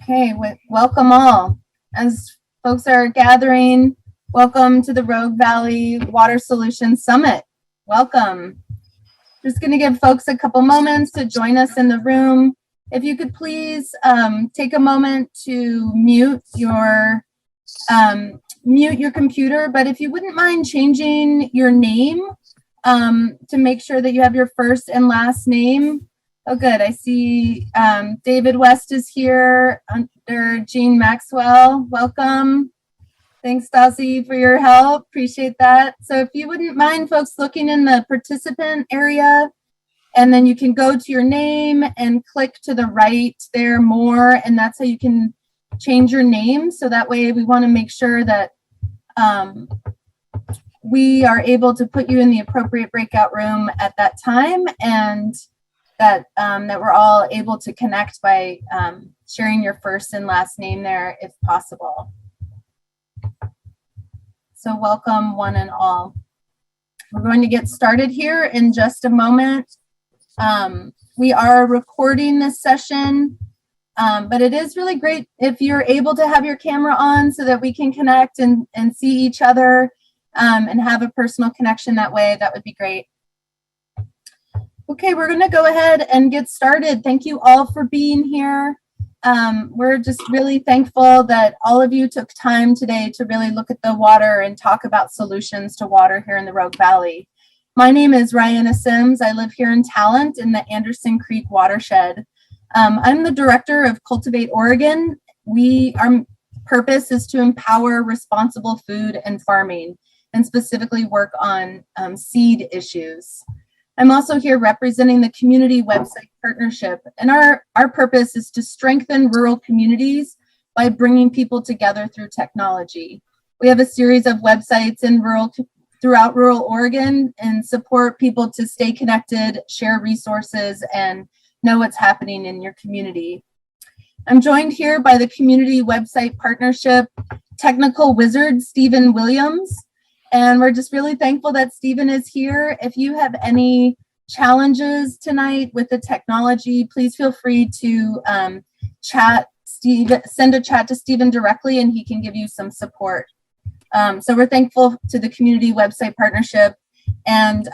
Okay, welcome all. As folks are gathering, welcome to the Rogue Valley Water Solutions Summit. Welcome. Just going to give folks a couple moments to join us in the room. If you could please take a moment to mute your computer, but if you wouldn't mind changing your name to make sure that you have your first and last name. Oh, good. I see David West is here under Jean Maxwell. Welcome. Thanks, Stassi, for your help. Appreciate that. So if you wouldn't mind, folks, looking in the participant area, and then you can go to your name and click to the right there, more, and that's how you can change your name. So that way we want to make sure that we are able to put you in the appropriate breakout room at that time, and that we're all able to connect by sharing your first and last name there if possible. So welcome one and all. We're going to get started here in just a moment. We are recording this session, but it is really great if you're able to have your camera on so that we can connect and see each other and have a personal connection that way. That would be great. Okay, we're going to go ahead and get started. Thank you all for being here. We're just really thankful that all of you took time today to really look at the water and talk about solutions to water here in the Rogue Valley. My name is Rihanna Sims. I live here in Talent in the Anderson Creek watershed. I'm the director of Cultivate Oregon. Our purpose is to empower responsible food and farming, and specifically work on seed issues. I'm also here representing the Community Website Partnership, and our purpose is to strengthen rural communities by bringing people together through technology. We have a series of websites throughout rural Oregon and support people to stay connected, share resources, and know what's happening in your community. I'm joined here by the Community Website Partnership technical wizard, Stephen Williams. And we're just really thankful that Stephen is here. If you have any challenges tonight with the technology, please feel free to send a chat to Stephen directly, and he can give you some support. So we're thankful to the Community Website Partnership. And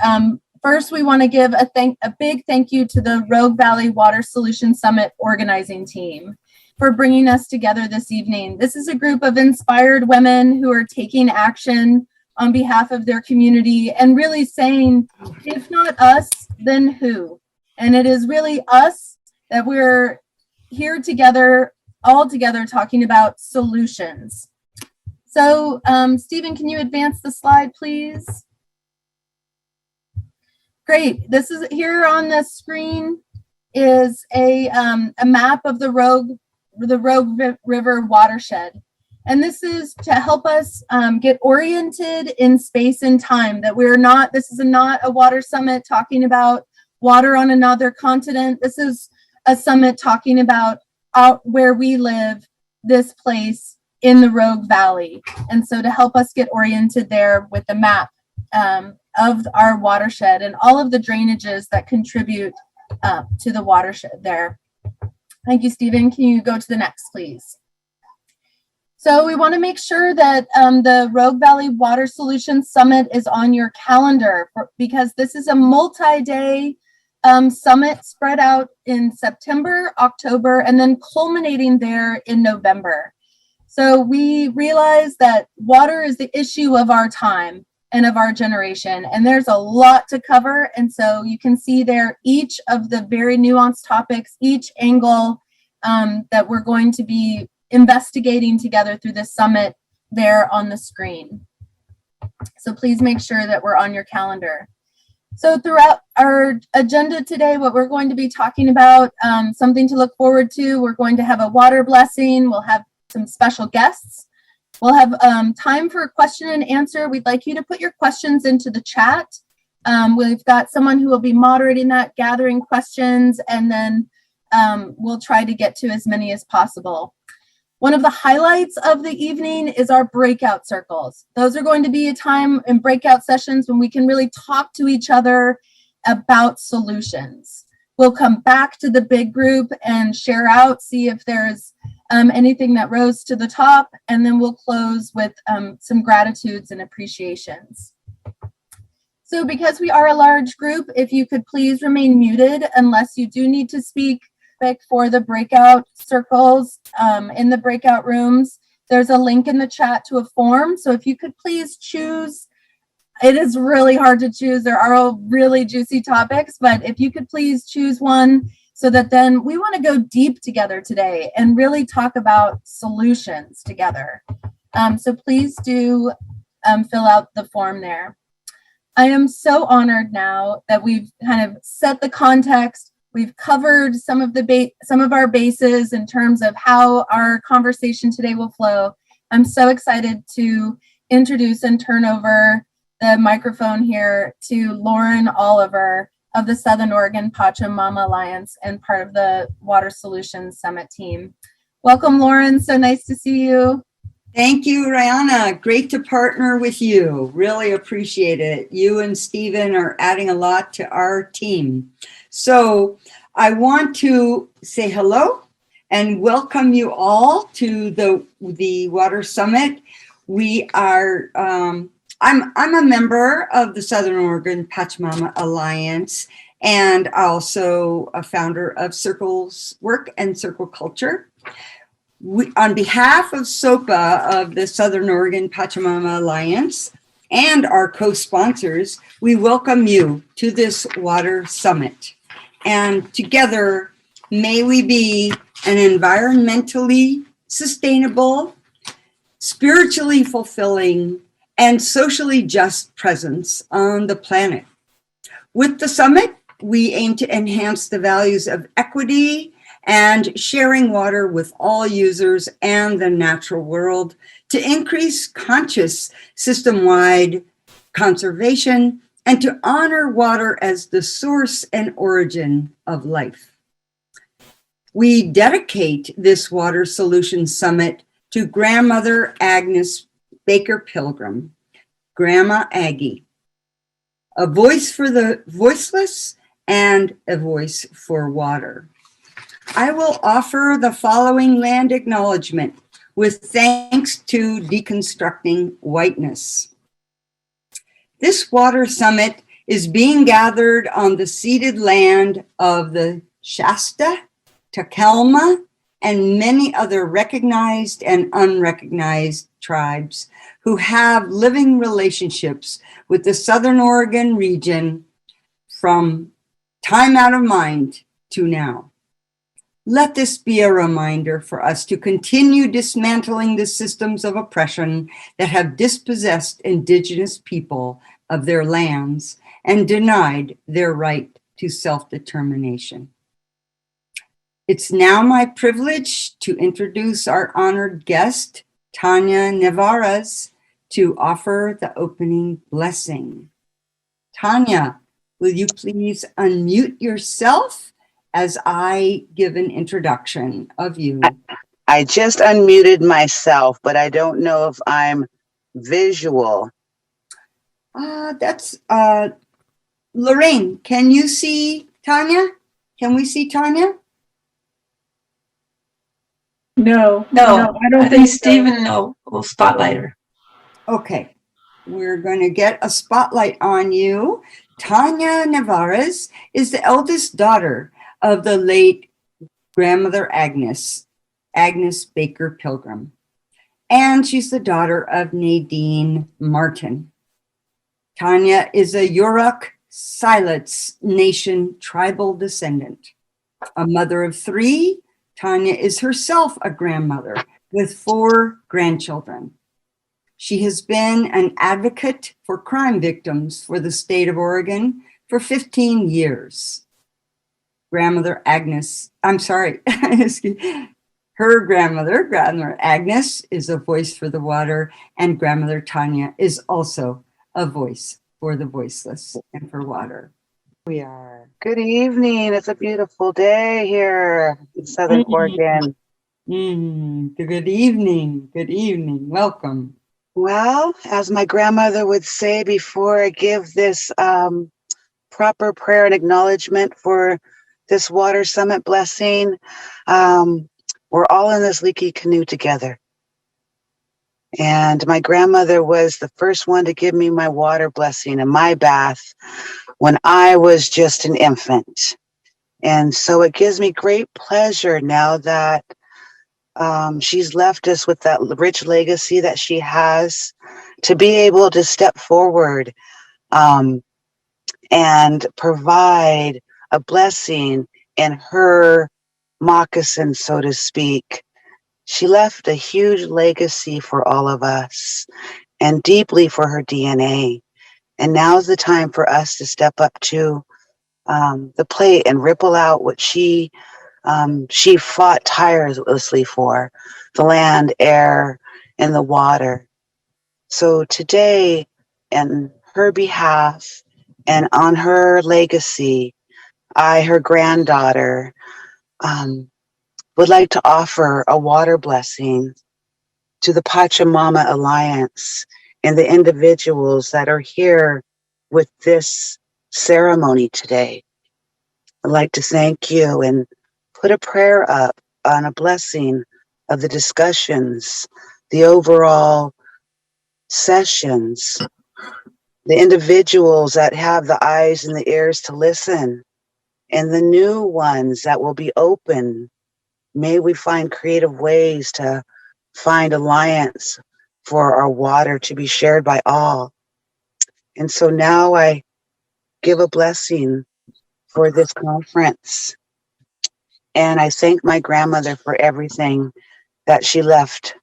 first, we want to give a big thank you to the Rogue Valley Water Solutions Summit organizing team for bringing us together this evening. This is a group of inspired women who are taking action on behalf of their community and really saying, if not us, then who? And it is really us that we're here together, all together, talking about solutions. So Stephen, can you advance the slide, please? Great. This is here on the screen is a map of the Rogue River watershed. And this is to help us get oriented in space and time, that this is not a water summit talking about water on another continent. This is a summit talking about out where we live, this place in the Rogue Valley. And so to help us get oriented there with the map of our watershed and all of the drainages that contribute to the watershed there. Thank you, Stephen. Can you go to the next, please? So we want to make sure that the Rogue Valley Water Solutions Summit is on your calendar because this is a multi-day summit spread out in September, October, and then culminating there in November. So we realize that water is the issue of our time and of our generation, and there's a lot to cover. And so you can see there each of the very nuanced topics, each angle that we're going to be investigating together through this summit there on the screen. So please make sure that we're on your calendar. So throughout our agenda today, what we're going to be talking about, something to look forward to, we're going to have a water blessing, we'll have some special guests, we'll have time for a question and answer. We'd like you to put your questions into the chat. We've got someone who will be moderating that, gathering questions, and then we'll try to get to as many as possible. One of the highlights of the evening is our breakout circles. Those are going to be a time in breakout sessions when we can really talk to each other about solutions. We'll come back to the big group and share out, see if there's anything that rose to the top, and then we'll close with some gratitudes and appreciations. So because we are a large group, if you could please remain muted unless you do need to speak for the breakout circles in the breakout rooms. There's a link in the chat to a form. So if you could please choose, it is really hard to choose. There are all really juicy topics, but if you could please choose one so that then we want to go deep together today and really talk about solutions together. So please do fill out the form there. I am so honored now that we've kind of set the context. We've covered some of our bases in terms of how our conversation today will flow. I'm so excited to introduce and turn over the microphone here to Lauren Oliver of the Southern Oregon Pachamama Alliance and part of the Water Solutions Summit team. Welcome, Lauren. So nice to see you. Thank you, Rihanna. Great to partner with you. Really appreciate it. You and Stephen are adding a lot to our team. So I want to say hello and welcome you all to the Water Summit. We are, I'm a member of the Southern Oregon Pachamama Alliance and also a founder of Circles Work and Circle Culture. On behalf of SOPA of the Southern Oregon Pachamama Alliance and our co-sponsors, we welcome you to this Water Summit. And together, may we be an environmentally sustainable, spiritually fulfilling, and socially just presence on the planet. With the summit, we aim to enhance the values of equity and sharing water with all users and the natural world to increase conscious system-wide conservation and to honor water as the source and origin of life. We dedicate this Water Solutions Summit to Grandmother Agnes Baker Pilgrim, Grandma Aggie, a voice for the voiceless and a voice for water. I will offer the following land acknowledgement with thanks to Deconstructing Whiteness. This Water Summit is being gathered on the ceded land of the Shasta, Takelma, and many other recognized and unrecognized tribes who have living relationships with the Southern Oregon region from time out of mind to now. Let this be a reminder for us to continue dismantling the systems of oppression that have dispossessed Indigenous people of their lands and denied their right to self-determination. It's now my privilege to introduce our honored guest, Tanya Nevarez, to offer the opening blessing. Tanya, will you please unmute yourself as I give an introduction of you? I just unmuted myself, but I don't know if I'm visual. That's Lorraine. Can you see Tanya? Can we see Tanya? No, I don't think Stephen will spotlight her. Okay, we're going to get a spotlight on you. Tanya Nevarez is the eldest daughter of the late grandmother Agnes Baker Pilgrim. And she's the daughter of Nadine Martin. Tanya is a Yurok Siletz Nation tribal descendant. A mother of 3, Tanya is herself a grandmother with 4 grandchildren. She has been an advocate for crime victims for the state of Oregon for 15 years. Grandmother Agnes Agnes is a voice for the water, and grandmother Tanya is also a voice for the voiceless and for water. We are. Good evening. It's a beautiful day here in Southern Oregon. Good evening. Good evening. Welcome. Well, as my grandmother would say before I give this proper prayer and acknowledgement for this Water Summit blessing, We're all in this leaky canoe together. And my grandmother was the first one to give me my water blessing and my bath when I was just an infant. And so it gives me great pleasure now that she's left us with that rich legacy that she has to be able to step forward and provide a blessing in her moccasin, so to speak. She left a huge legacy for all of us and deeply for her DNA. And now's the time for us to step up to the plate and ripple out what she fought tirelessly for: the land, air, and the water. So today, in her behalf and on her legacy, I, her granddaughter, would like to offer a water blessing to the Pachamama Alliance and the individuals that are here with this ceremony today. I'd like to thank you and put a prayer up on a blessing of the discussions, the overall sessions, the individuals that have the eyes and the ears to listen, and the new ones that will be open. May we find creative ways to find alliance for our water to be shared by all. And so now I give a blessing for this conference. And I thank my grandmother for everything that she left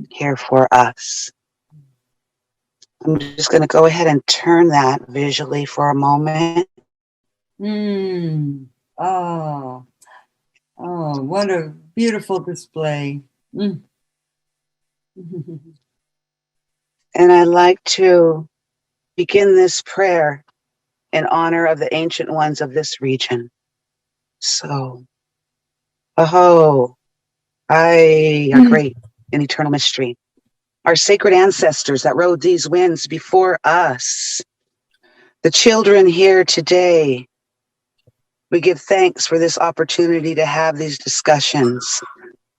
here for us. I'm just going to go ahead and turn that visually for a moment. Oh, what a beautiful display. And I'd like to begin this prayer in honor of the ancient ones of this region. So, Aho, I are great in eternal mystery. Our sacred ancestors that rode these winds before us, the children here today, we give thanks for this opportunity to have these discussions.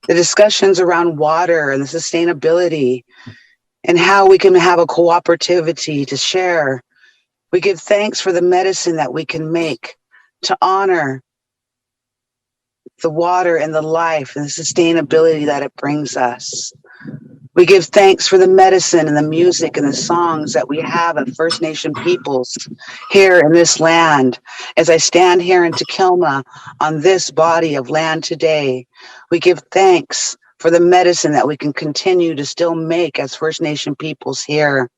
The discussions around water and the sustainability and how we can have a cooperativity to share. We give thanks for the medicine that we can make to honor the water and the life and the sustainability that it brings us. We give thanks for the medicine and the music and the songs that we have of First Nation peoples here in this land. As I stand here in Tequilma on this body of land today, we give thanks for the medicine that we can continue to still make as First Nation peoples here.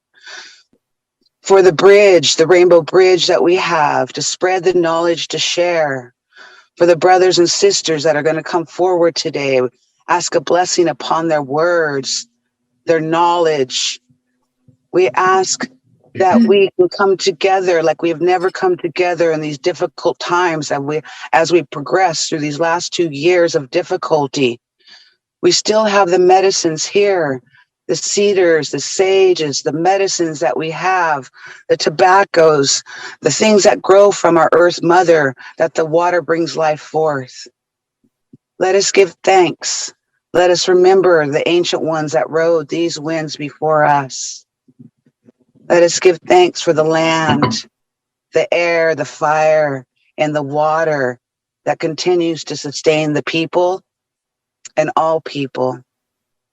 For the bridge, the rainbow bridge that we have to spread the knowledge, to share. For the brothers and sisters that are going to come forward today, ask a blessing upon their words, their knowledge. We ask that we can come together like we've never come together in these difficult times as we progress through these last 2 years of difficulty. We still have the medicines here, the cedars, the sages, the medicines that we have, the tobaccos, the things that grow from our earth mother, that the water brings life forth. Let us give thanks. Let us remember the ancient ones that rode these winds before us. Let us give thanks for the land, the air, the fire, and the water that continues to sustain the people and all people.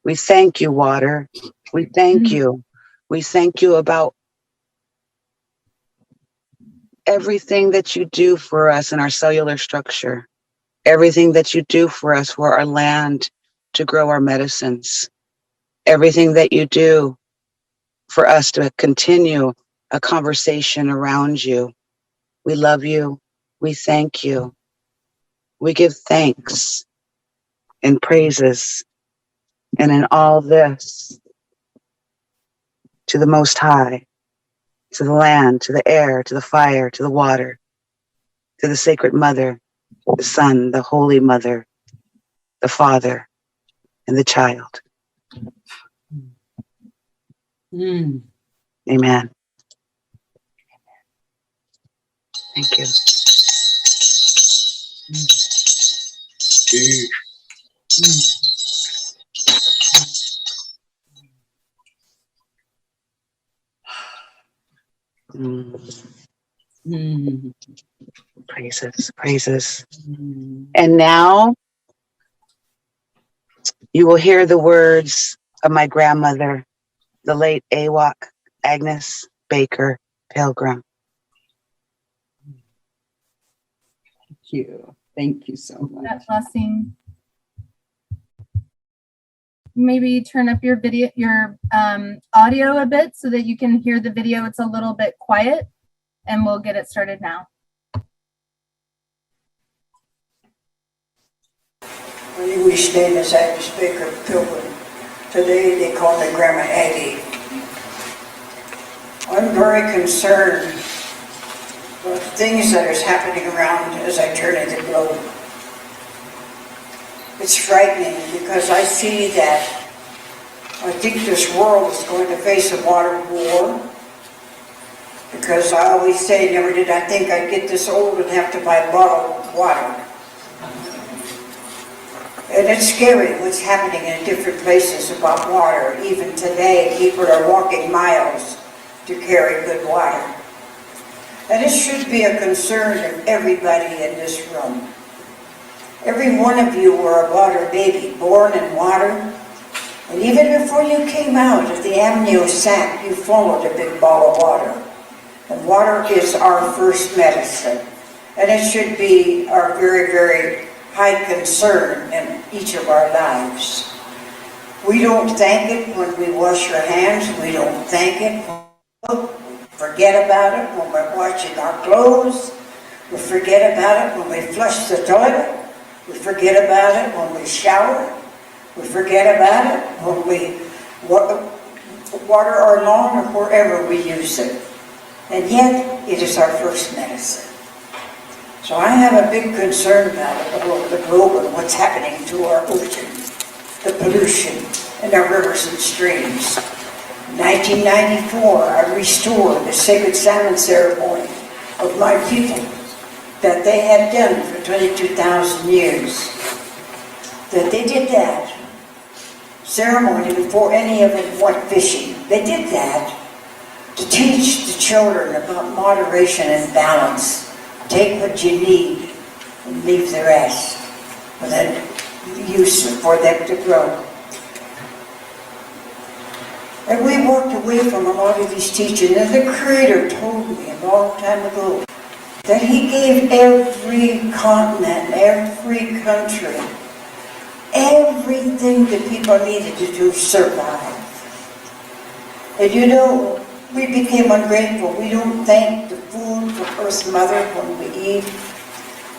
We thank you, water. We thank you. We thank you about everything that you do for us in our cellular structure, everything that you do for us for our land to grow our medicines, everything that you do for us to continue a conversation around you. We love you. We thank you. We give thanks and praises, and in all this, to the Most High, to the land, to the air, to the fire, to the water, to the Sacred Mother, the Son, the Holy Mother, the Father, and the Child. Amen. Thank you. Mm. Mm. Praises, praises. Mm. And now you will hear the words of my grandmother, the late Awak Agnes Baker Pilgrim. Thank you. Thank you so much. That blessing. Maybe turn up your video, your audio a bit so that you can hear the video. It's a little bit quiet, and we'll get it started now. My English name is Agnes Baker Pilgrim. Today they call me Grandma Aggie. I'm very concerned with things that is happening around as I journey the globe. It's frightening because I see that I think this world is going to face a water war. Because I always say, never did I think I'd get this old and have to buy bottled water. And it's scary what's happening in different places about water. Even today, people are walking miles to carry good water. And it should be a concern of everybody in this room. Every one of you were a water baby, born in water. And even before you came out of the amnio sac, you followed a big ball of water. And water is our first medicine. And it should be our very, very high concern in each of our lives. We don't thank it when we wash our hands. We don't thank it when we forget about it when we're washing our clothes. We forget about it when we flush the toilet. We forget about it when we shower. We forget about it when we water our lawn or wherever we use it. And yet, it is our first medicine. So I have a big concern about it, the globe and what's happening to our oceans, the pollution in our rivers and streams. In 1994, I restored the sacred salmon ceremony of my people that they had done for 22,000 years. That they did that ceremony before any of them went fishing. They did that to teach the children about moderation and balance. Take what you need and leave the rest for that use for them to grow. And we walked away from a lot of these teachings, and the Creator told me a long time ago that He gave every continent, every country, everything that people needed to survive. And you know, we became ungrateful. We don't thank the food from Earth Mother when we eat.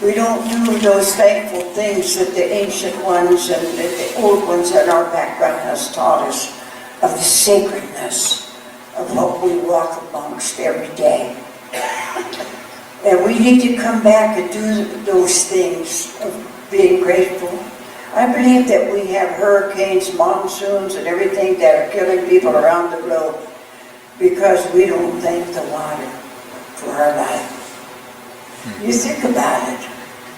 We don't do those thankful things that the ancient ones and the old ones in our background has taught us of the sacredness of what we walk amongst every day. And we need to come back and do those things of being grateful. I believe that we have hurricanes, monsoons, and everything that are killing people around the globe because we don't thank the water for our life. You think about it.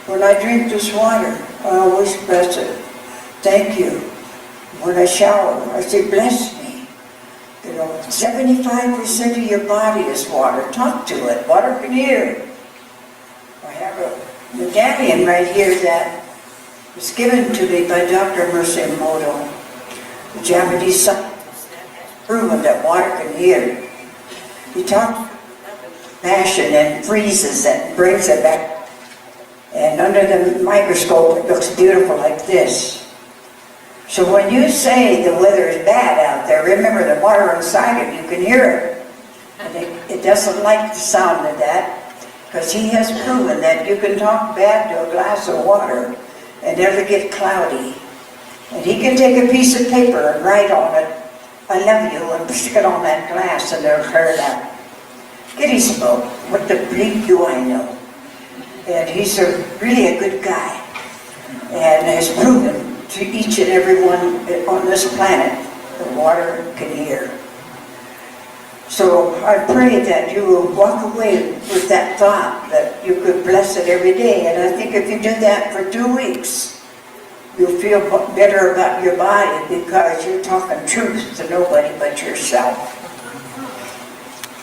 When I drink this water, I always bless it. Thank you. When I shower, I say, bless me. You know, 75% of your body is water. Talk to it. Water can hear. I have a medallion right here that was given to me by Dr. Mercy Moto, the Japanese scientist that has proven that water can hear. He talks passion and freezes it and brings it back. And under the microscope, it looks beautiful like this. So when you say the weather is bad out there, remember the water inside it, you can hear it. And it doesn't like the sound of that, because he has proven that you can talk bad to a glass of water and never get cloudy. And he can take a piece of paper and write on it, I love you, and stick it on that glass and it'll clear it out. Kitty spoke, what the bleep do I know? And he's really a good guy and has proven to each and every one on this planet the water can hear. So I pray that you will walk away with that thought that you could bless it every day. And I think if you do that for 2 weeks, You'll feel better about your body because you're talking truth to nobody but yourself.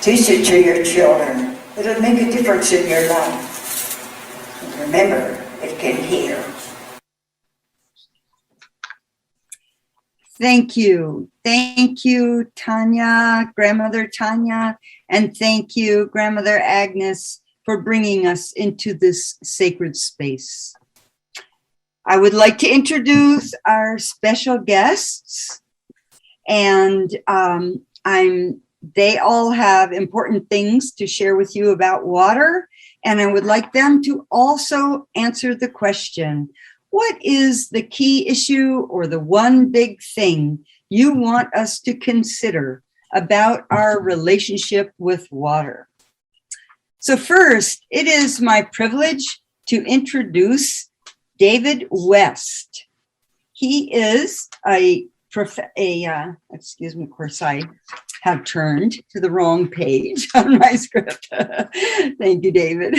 Teach it to your children. It'll make a difference in your life. And remember, it can heal. Thank you. Thank you, Tanya, Grandmother Tanya, and thank you, Grandmother Agnes, for bringing us into this sacred space. I would like to introduce our special guests, and they all have important things to share with you about water, and I would like them to also answer the question, what is the key issue or the one big thing you want us to consider about our relationship with water? So first, it is my privilege to introduce David West. He is excuse me, of course I have turned to the wrong page on my script. Thank you, David.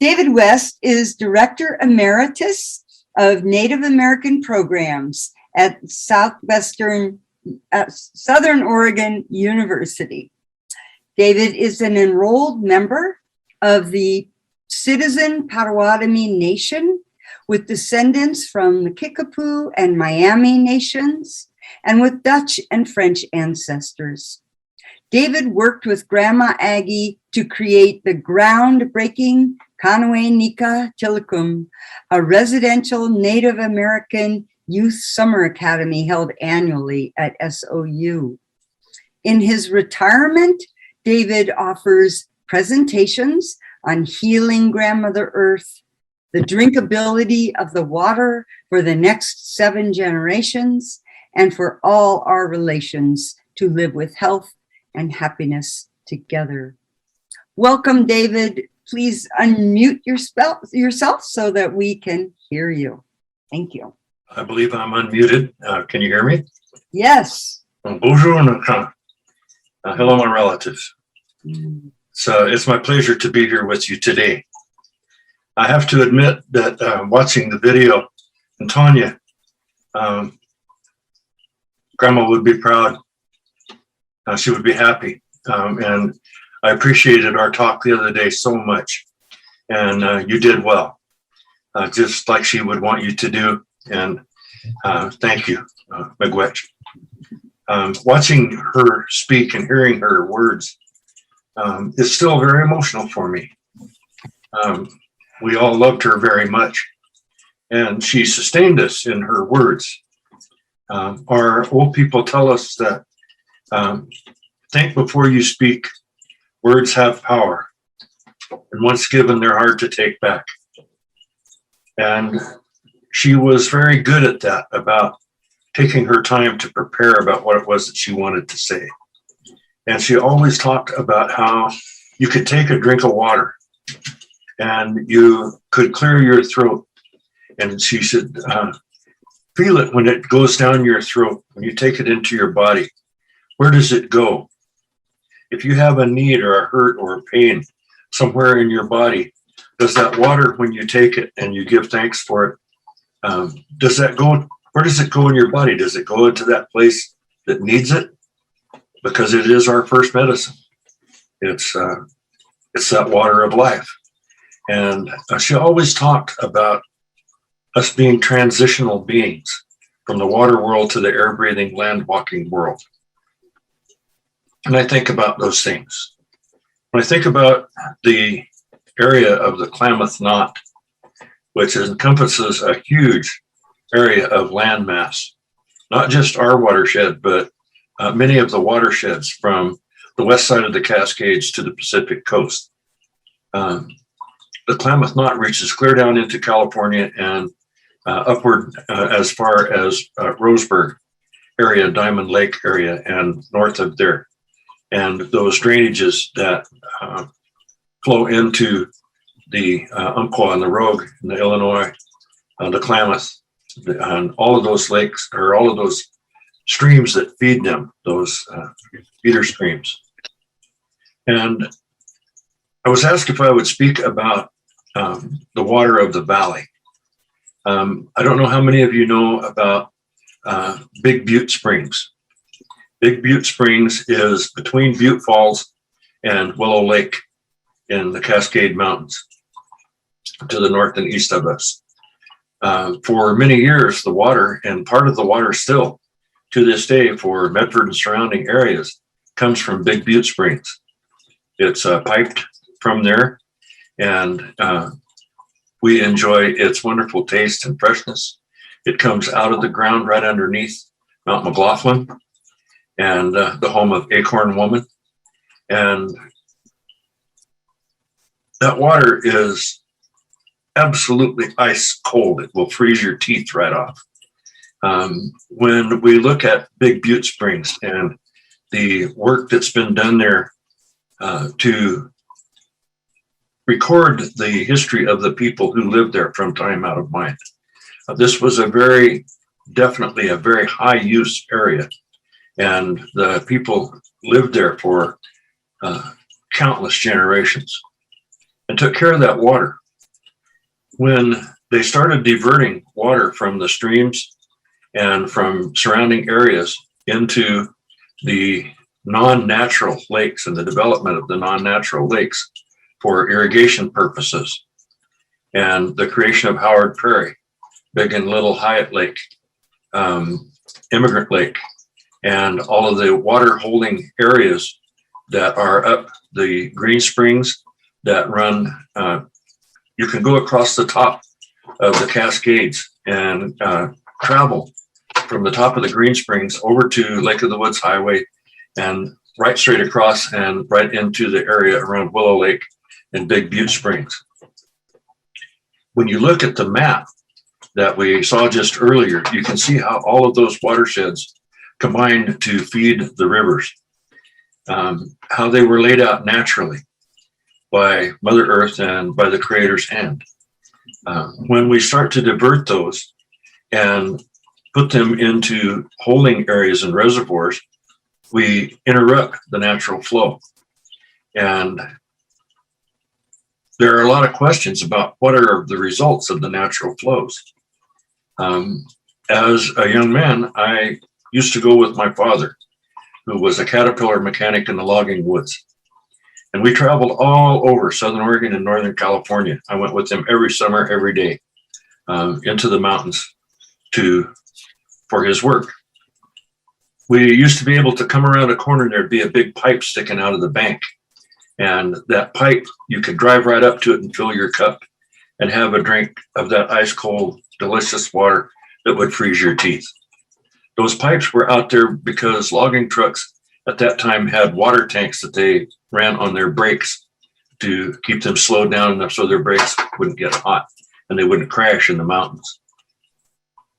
David West is Director Emeritus of Native American Programs at Southern Oregon University. David is an enrolled member of the Citizen Potawatomi Nation with descendants from the Kickapoo and Miami nations, and with Dutch and French ancestors. David worked with Grandma Aggie to create the groundbreaking Kanoe Nika Tilikum, a residential Native American youth summer academy held annually at SOU. In his retirement, David offers presentations on healing Grandmother Earth, the drinkability of the water for the next 7 generations, and for all our relations to live with health and happiness together. Welcome, David. Please unmute yourself so that we can hear you. Thank you. I believe I'm unmuted. Can you hear me? Yes. Bonjour, hello, my relatives. So it's my pleasure to be here with you today. I have to admit that watching the video, and Tanya, Grandma would be proud. She would be happy. And I appreciated our talk the other day so much. And you did well, just like she would want you to do. And thank you, Miigwech. Watching her speak and hearing her words is still very emotional for me. We all loved her very much, and she sustained us in her words. Our old people tell us that think before you speak. Words have power, and once given, they're hard to take back. And she was very good at that, about taking her time to prepare about what it was that she wanted to say. And she always talked about how you could take a drink of water and you could clear your throat. And she said, feel it when it goes down your throat, when you take it into your body. Where does it go? If you have a need or a hurt or a pain somewhere in your body, does that water, when you take it and you give thanks for it, does that go, where does it go in your body? Does it go into that place that needs it? Because it is our first medicine. It's that water of life. And she always talked about us being transitional beings from the water world to the air-breathing, land-walking world. And I think about those things. When I think about the area of the Klamath Knot, which encompasses a huge area of landmass, not just our watershed, but many of the watersheds from the west side of the Cascades to the Pacific coast. The Klamath Knot reaches clear down into California and upward as far as Roseburg area, Diamond Lake area, and north of there. And those drainages that flow into the Umpqua and the Rogue and the Illinois, the Klamath, and all of those lakes, or all of those streams that feed them, those feeder streams. And I was asked if I would speak about the water of the valley. I don't know how many of you know about Big Butte Springs. Big Butte Springs is between Butte Falls and Willow Lake in the Cascade Mountains to the north and east of us. For many years, the water, and part of the water still to this day for Medford and surrounding areas, comes from Big Butte Springs. It's piped from there, and we enjoy its wonderful taste and freshness. It comes out of the ground right underneath Mount McLaughlin and the home of Acorn Woman. And that water is absolutely ice cold. It will freeze your teeth right off. When we look at Big Butte Springs and the work that's been done there to record the history of the people who lived there from time out of mind, this was definitely a very high use area. And the people lived there for countless generations and took care of that water. When they started diverting water from the streams and from surrounding areas into the non-natural lakes and the development of the non-natural lakes for irrigation purposes, and the creation of Howard Prairie, Big and Little Hyatt Lake, Immigrant Lake, and all of the water holding areas that are up the Green Springs that run, you can go across the top of the Cascades and travel from the top of the Green Springs over to Lake of the Woods Highway and right straight across and right into the area around Willow Lake and Big Butte Springs. When you look at the map that we saw just earlier, you can see how all of those watersheds combined to feed the rivers, how they were laid out naturally by Mother Earth and by the Creator's hand. When we start to divert those and put them into holding areas and reservoirs, we interrupt the natural flow. And there are a lot of questions about what are the results of the natural flows. As a young man, I used to go with my father, who was a Caterpillar mechanic in the logging woods. And we traveled all over Southern Oregon and Northern California. I went with him every summer, every day, into the mountains for his work. We used to be able to come around a corner and there'd be a big pipe sticking out of the bank. And that pipe, you could drive right up to it and fill your cup and have a drink of that ice cold, delicious water that would freeze your teeth. Those pipes were out there because logging trucks at that time had water tanks that they ran on their brakes to keep them slowed down enough so their brakes wouldn't get hot and they wouldn't crash in the mountains.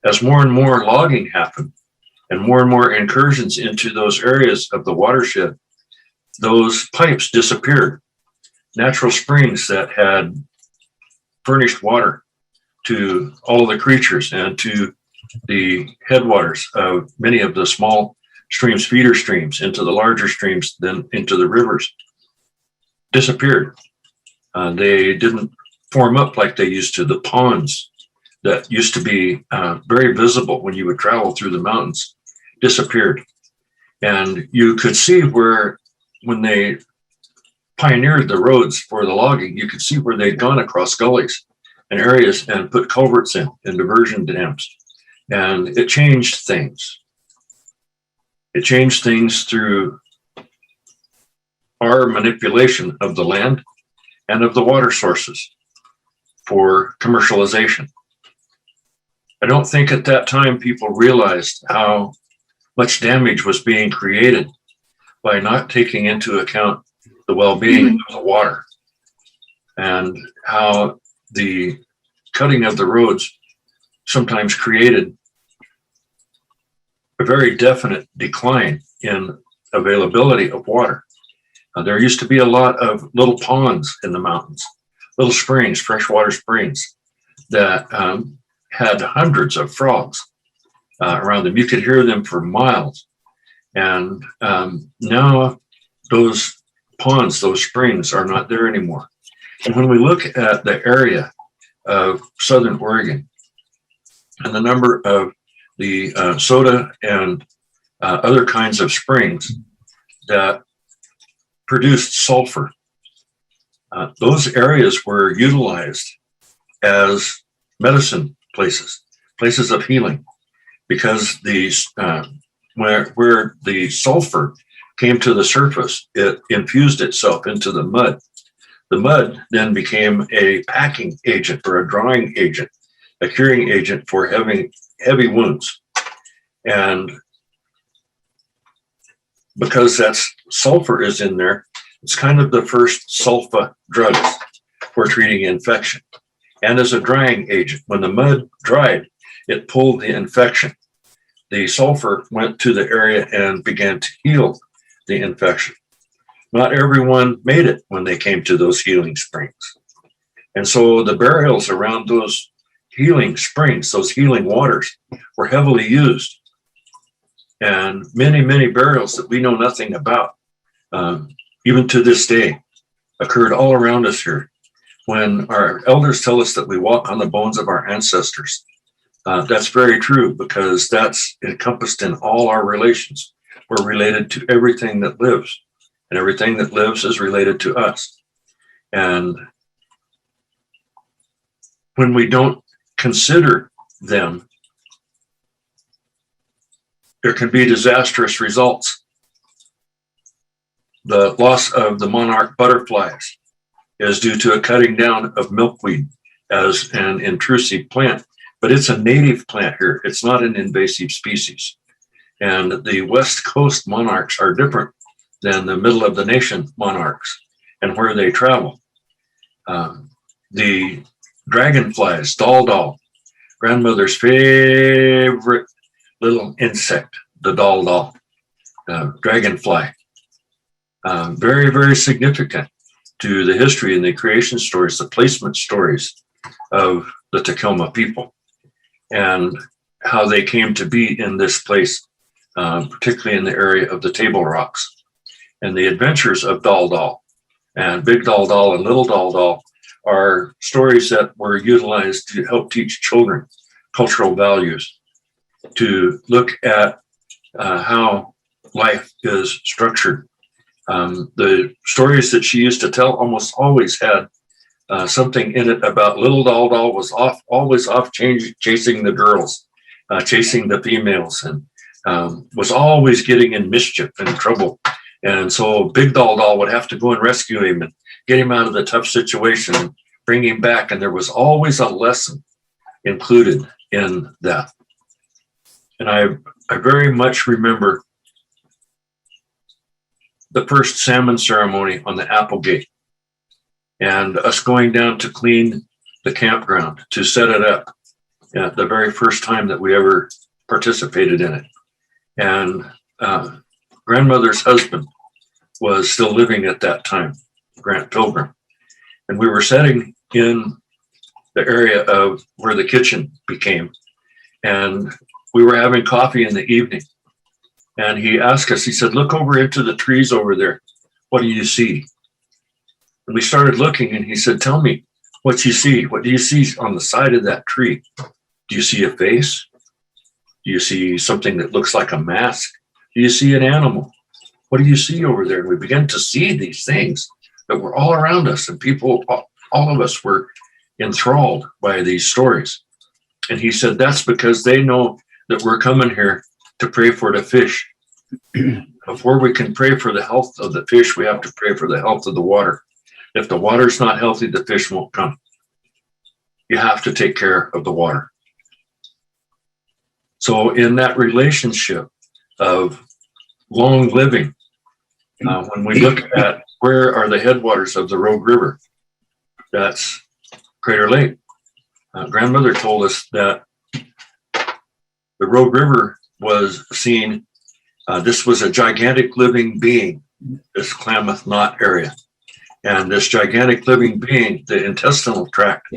As more and more logging happened and more incursions into those areas of the watershed, those pipes disappeared. Natural springs that had furnished water to all of the creatures and to the headwaters of many of the small streams, feeder streams, into the larger streams, then into the rivers, disappeared. They didn't form up like they used to. The ponds that used to be very visible when you would travel through the mountains disappeared. And you could see where, when they pioneered the roads for the logging, you could see where they'd gone across gullies and areas and put culverts in and diversion dams. And it changed things. It changed things through our manipulation of the land and of the water sources for commercialization. I don't think at that time people realized how much damage was being created by not taking into account the well-being of the water, and how the cutting of the roads sometimes created a very definite decline in availability of water. There used to be a lot of little ponds in the mountains, little springs, freshwater springs that had hundreds of frogs around them. You could hear them for miles. And now those ponds, those springs are not there anymore. And when we look at the area of Southern Oregon and the number of the soda and other kinds of springs that produced sulfur. Those areas were utilized as medicine places, places of healing, because where the sulfur came to the surface, it infused itself into the mud. The mud then became a packing agent or a drying agent, a curing agent for heavy wounds. And because that's sulfur is in there, it's kind of the first sulfa drugs for treating infection. And as a drying agent, when the mud dried, it pulled the infection. The sulfur went to the area and began to heal the infection. Not everyone made it when they came to those healing springs. And so the burials around those healing springs, those healing waters, were heavily used. And many, many burials that we know nothing about, even to this day, occurred all around us here. When our elders tell us that we walk on the bones of our ancestors, that's very true, because that's encompassed in all our relations. We're related to everything that lives, and everything that lives is related to us. And when we don't consider them, there can be disastrous results. The loss of the monarch butterflies is due to a cutting down of milkweed as an intrusive plant, but it's a native plant here. It's not an invasive species. And the West Coast monarchs are different than the middle of the nation monarchs and where they travel. The dragonflies, dal, grandmother's favorite little insect, the dal, dragonfly. Very, very significant to the history and the creation stories, the placement stories of the Tacoma people and how they came to be in this place, particularly in the area of the Table Rocks. And the adventures of Dal and Big Dal and Little Dal are stories that were utilized to help teach children cultural values, to look at how life is structured. The stories that she used to tell almost always had something in it about Little Dal was always off chasing the girls, chasing the females, and was always getting in mischief and trouble. And so Big Dal would have to go and rescue him and get him out of the tough situation and bring him back. And there was always a lesson included in that. And I very much remember the first salmon ceremony on the Applegate and us going down to clean the campground, to set it up, the very first time that we ever participated in it. And grandmother's husband was still living at that time, Grant Pilgrim. And we were sitting in the area of where the kitchen became, and we were having coffee in the evening. And he asked us, he said, "Look over into the trees over there. What do you see?" And we started looking, and he said, "Tell me what you see. What do you see on the side of that tree? Do you see a face? Do you see something that looks like a mask? Do you see an animal? What do you see over there?" And we began to see these things that were all around us, and people, all of us were enthralled by these stories. And he said, "That's because they know that we're coming here to pray for the fish. Before we can pray for the health of the fish, we have to pray for the health of the water. If the water's not healthy, the fish won't come. You have to take care of the water." So in that relationship of long living, when we look at where are the headwaters of the Rogue River, that's Crater Lake. Grandmother told us that the Rogue River was seen, this was a gigantic living being, this Klamath Knot area. And this gigantic living being, the intestinal tract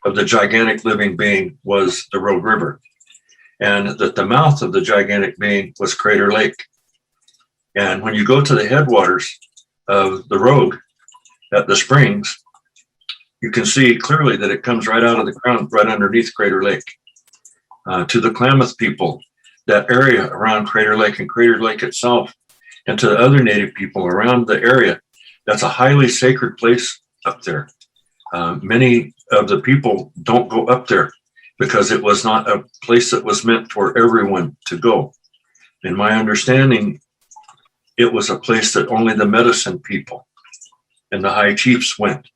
of the gigantic living being was the Rogue River. And that the mouth of the gigantic being was Crater Lake. And when you go to the headwaters of the Rogue at the springs, you can see clearly that it comes right out of the ground, right underneath Crater Lake. to the Klamath people, that area around Crater Lake and Crater Lake itself, and to the other Native people around the area. That's a highly sacred place up there. Many of the people don't go up there because it was not a place that was meant for everyone to go. In my understanding, it was a place that only the medicine people and the high chiefs went,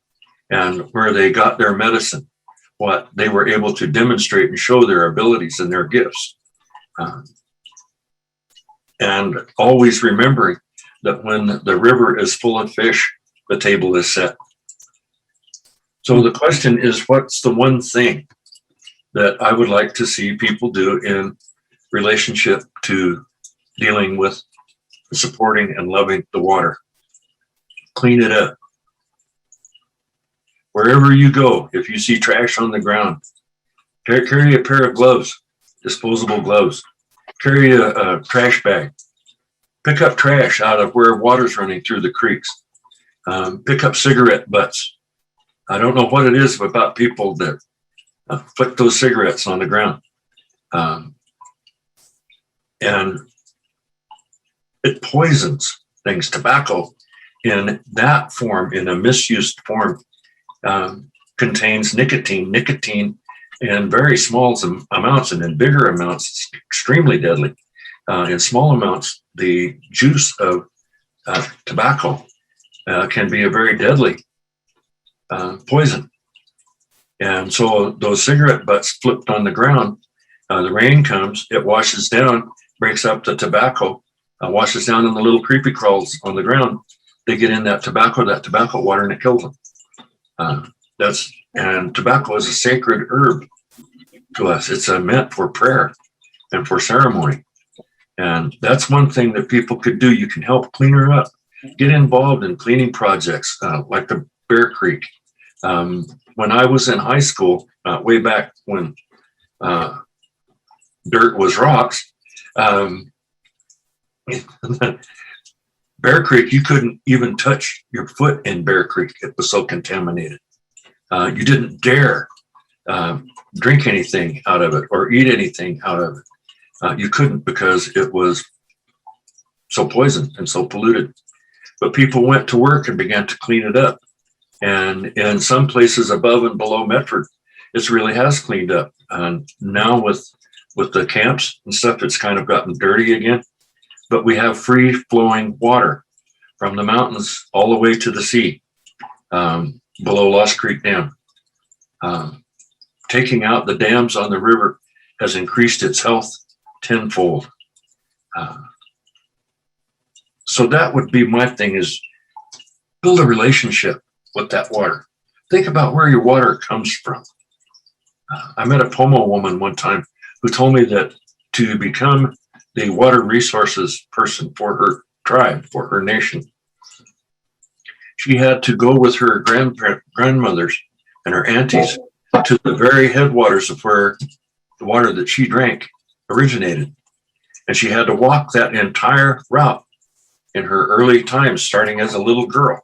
and where they got their medicine, what they were able to demonstrate and show their abilities and their gifts. And always remembering that when the river is full of fish, the table is set. So the question is, what's the one thing that I would like to see people do in relationship to dealing with supporting and loving the water? Clean it up. Wherever you go, if you see trash on the ground, carry a pair of gloves, disposable gloves. Carry a trash bag. Pick up trash out of where water's running through the creeks. Pick up cigarette butts. I don't know what it is about people that flick those cigarettes on the ground. And it poisons things. Tobacco in that form, in a misused form, contains nicotine. Nicotine in very small amounts, and in bigger amounts, it's extremely deadly. In small amounts, the juice of tobacco can be a very deadly poison. And so those cigarette butts flipped on the ground, the rain comes, it washes down, breaks up the tobacco, washes down in the little creepy crawls on the ground. They get in that tobacco water, and it kills them. And tobacco is a sacred herb to us. It's meant for prayer and for ceremony. And that's one thing that people could do. You can help clean her up. Get involved in cleaning projects like the Bear Creek. When I was in high school, way back when dirt was rocks, Bear Creek, you couldn't even touch your foot in Bear Creek. It was so contaminated. You didn't dare drink anything out of it or eat anything out of it. You couldn't, because it was so poisoned and so polluted. But people went to work and began to clean it up. And in some places above and below Medford, it really has cleaned up. And now with the camps and stuff, it's kind of gotten dirty again. But we have free flowing water from the mountains all the way to the sea, below Lost Creek Dam. Taking out the dams on the river has increased its health tenfold. So that would be my thing, is build a relationship with that water. Think about where your water comes from. I met a Pomo woman one time who told me that to become the water resources person for her tribe, for her nation, she had to go with her grandmothers and her aunties to the very headwaters of where the water that she drank originated. And she had to walk that entire route in her early times, starting as a little girl.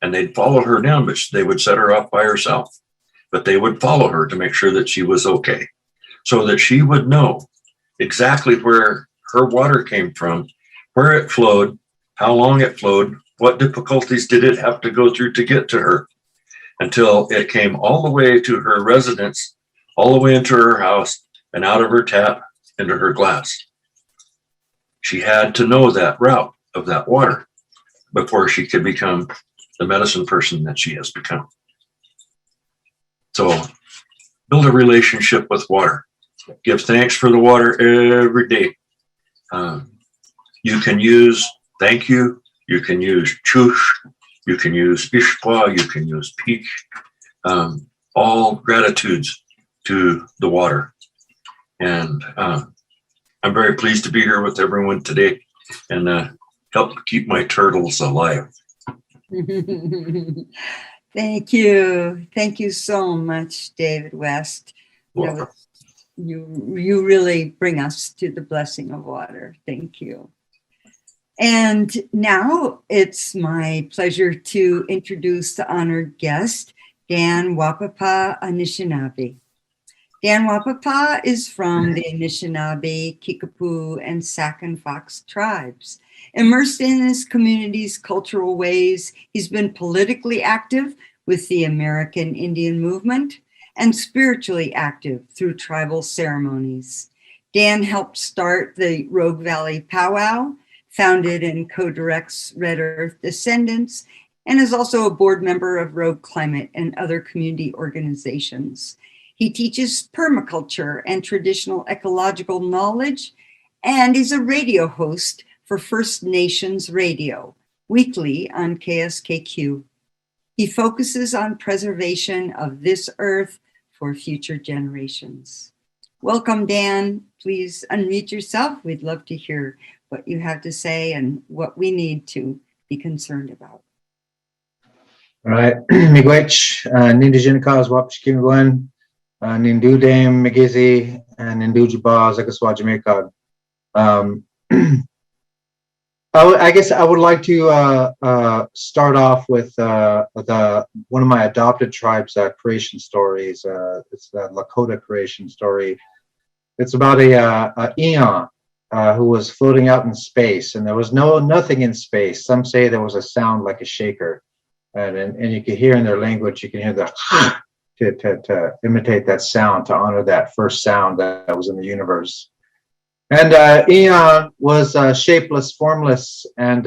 And they'd follow her down, but they would set her off by herself. But they would follow her to make sure that she was okay, so that she would know exactly where her water came from, where it flowed, how long it flowed, what difficulties did it have to go through to get to her, until it came all the way to her residence, all the way into her house, and out of her tap into her glass. She had to know that route of that water before she could become the medicine person that she has become. So build a relationship with water. Give thanks for the water every day. You can use thank you. You can use chush. You can use ishpa. You can use peach. All gratitudes to the water. And I'm very pleased to be here with everyone today and help keep my turtles alive. Thank you. Thank you so much, David West. Welcome. You really bring us to the blessing of water. Thank you. And now it's my pleasure to introduce the honored guest, Dan Wapapa Anishinaabe. Dan Wapapa is from the Anishinaabe, Kickapoo, and Sac and Fox tribes. Immersed in his community's cultural ways, he's been politically active with the American Indian movement and spiritually active through tribal ceremonies. Dan helped start the Rogue Valley Powwow, founded and co-directs Red Earth Descendants, and is also a board member of Rogue Climate and other community organizations. He teaches permaculture and traditional ecological knowledge, and is a radio host for First Nations Radio, weekly on KSKQ. He focuses on preservation of this earth for future generations. Welcome, Dan. Please unmute yourself. We'd love to hear what you have to say and what we need to be concerned about. All right. Miigwech, Nindijinikaz, Wapishkimgwen, Nindudame, Migizi, and Nindujaba, Zakaswa, Jamaica. I guess I would like to start off with one of my adopted tribes' creation stories. It's the Lakota creation story. It's about a Eon who was floating out in space, and there was nothing in space. Some say there was a sound like a shaker, and you could hear in their language, you can hear the to imitate that sound, to honor that first sound that was in the universe. And Eon was shapeless, formless, and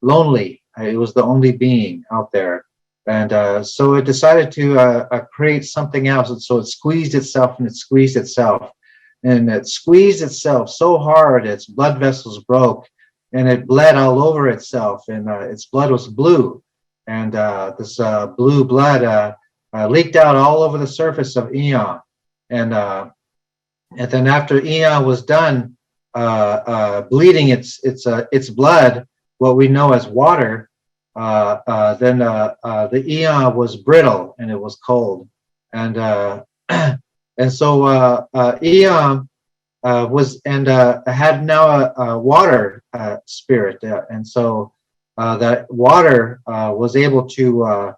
lonely. It was the only being out there. And so it decided to create something else. And so it squeezed itself and it squeezed itself. And it squeezed itself so hard, its blood vessels broke, and it bled all over itself. And its blood was blue. And this blue blood leaked out all over the surface of Eon. And then after Eon was done bleeding its blood, what we know as water, then the Eon was brittle and it was cold. And so Eon was had now a water spirit, and so that water was able to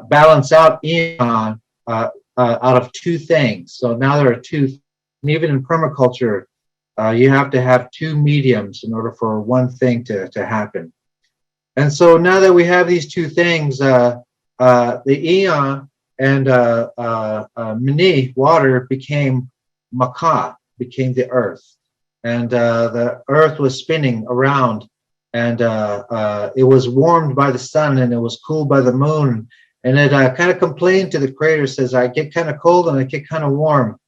balance out Eon out of two things. So now there are two. And even in permaculture, you have to have two mediums in order for one thing to happen. And so now that we have these two things, the Eon and Mini, water, became Maka, became the earth. And the earth was spinning around, and it was warmed by the sun, and it was cooled by the moon. And it kind of complained to the creator, says, I get kind of cold and I get kind of warm.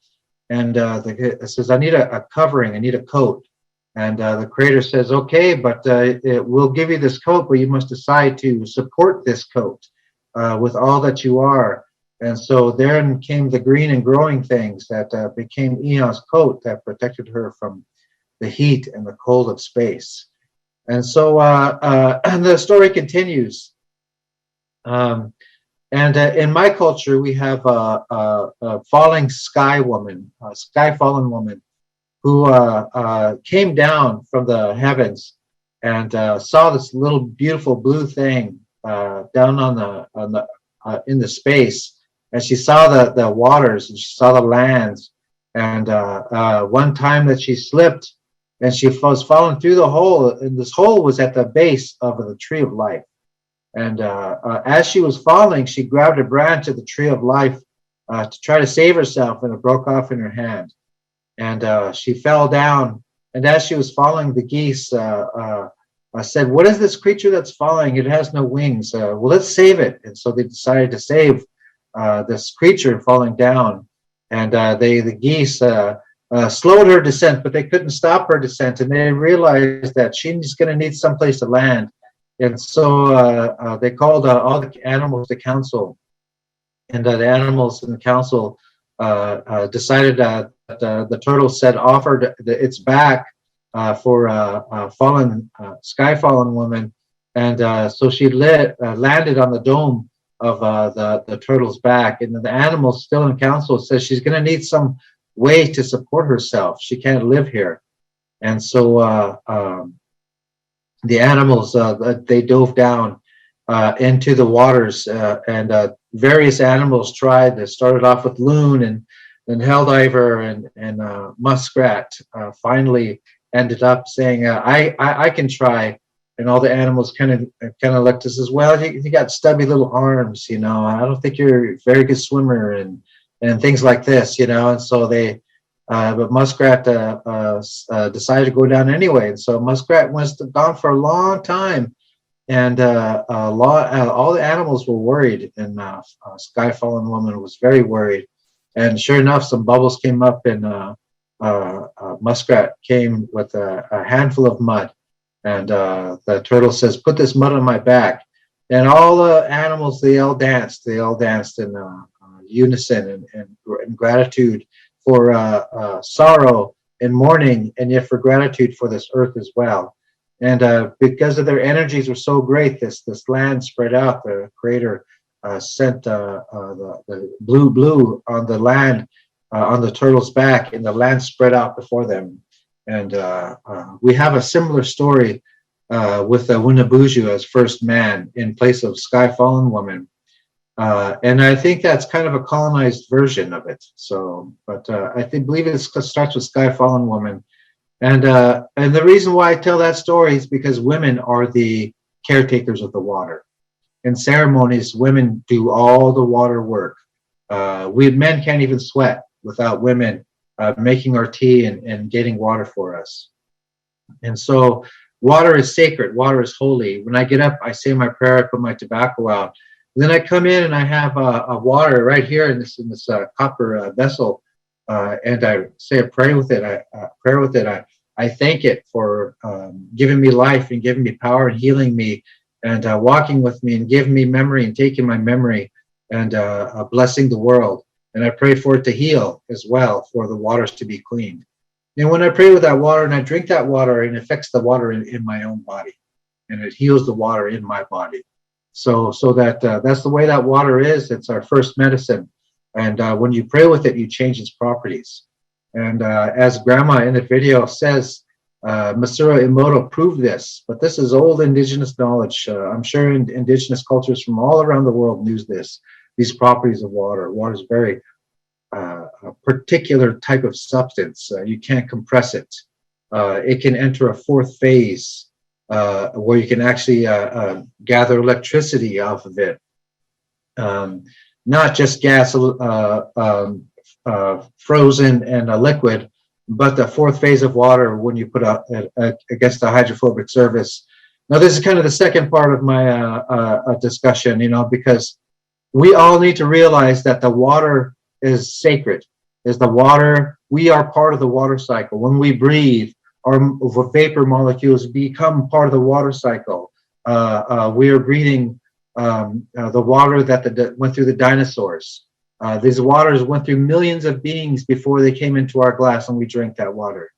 And it says, I need a covering, I need a coat. And the creator says, okay, but we'll give you this coat, but you must decide to support this coat with all that you are. And so then came the green and growing things that became Eon's coat that protected her from the heat and the cold of space. And so and the story continues. And in my culture, we have a falling sky woman, a sky fallen woman, who came down from the heavens and saw this little beautiful blue thing down in the space, and she saw the waters and she saw the lands. And one time that she slipped and she was falling through the hole, and this hole was at the base of the tree of life. And as she was falling, she grabbed a branch of the tree of life to try to save herself, and it broke off in her hand. And she fell down. And as she was falling, the geese said, what is this creature that's falling? It has no wings. Well, let's save it. And so they decided to save this creature falling down. And the geese slowed her descent, but they couldn't stop her descent. And they realized that she's going to need someplace to land. And so they called all the animals to council, and the animals in the council decided that the turtle offered its back for a sky fallen woman, and so she landed on the dome of the turtle's back. And the animals still in council says she's going to need some way to support herself. She can't live here. And so the animals, they dove down into the waters, and various animals tried. They started off with loon, and and helldiver and muskrat finally ended up saying, I can try. And all the animals kind of looked at us as well. You got stubby little arms, you know. I don't think you're a very good swimmer and things like this, you know. And so but Muskrat decided to go down anyway. And so Muskrat was gone for a long time, and all the animals were worried, and Sky Fallen Woman was very worried. And sure enough, some bubbles came up, and Muskrat came with a handful of mud. And the turtle says, "Put this mud on my back." And all the animals, they all danced in unison and gratitude for sorrow and mourning, and yet for gratitude for this earth as well. And because of their energies were so great, this land spread out. The Creator sent the blue on the land, on the turtle's back, and the land spread out before them. And we have a similar story with Winnebuju as first man in place of Sky Fallen Woman. And I think that's kind of a colonized version of it. So, but I believe it starts with Sky Fallen Woman. And the reason why I tell that story is because women are the caretakers of the water. In ceremonies, women do all the water work. We men can't even sweat without women making our tea and getting water for us. And so water is sacred. Water is holy. When I get up, I say my prayer, I put my tobacco out. Then I come in and I have a water right here in this copper vessel, and I say a prayer with it. I thank it for giving me life and giving me power and healing me and walking with me and giving me memory and taking my memory and blessing the world. And I pray for it to heal as well, for the waters to be cleaned. And when I pray with that water and I drink that water, it affects the water in my own body, and it heals the water in my body. So that's the way that water is. It's our first medicine. And when you pray with it, you change its properties. And as Grandma in the video says, Masura Emoto proved this, but this is old indigenous knowledge. I'm sure indigenous cultures from all around the world knew these properties of water. Water is very a particular type of substance. You can't compress it. It can enter a fourth phase where you can actually gather electricity off of it. Not just gas, frozen and a liquid, but the fourth phase of water when you put out against the hydrophobic surface. Now, this is kind of the second part of my discussion, because we all need to realize that the water is sacred. We are part of the water cycle. When we breathe, our vapor molecules become part of the water cycle. We are breathing the water that went through the dinosaurs. These waters went through millions of beings before they came into our glass and we drank that water.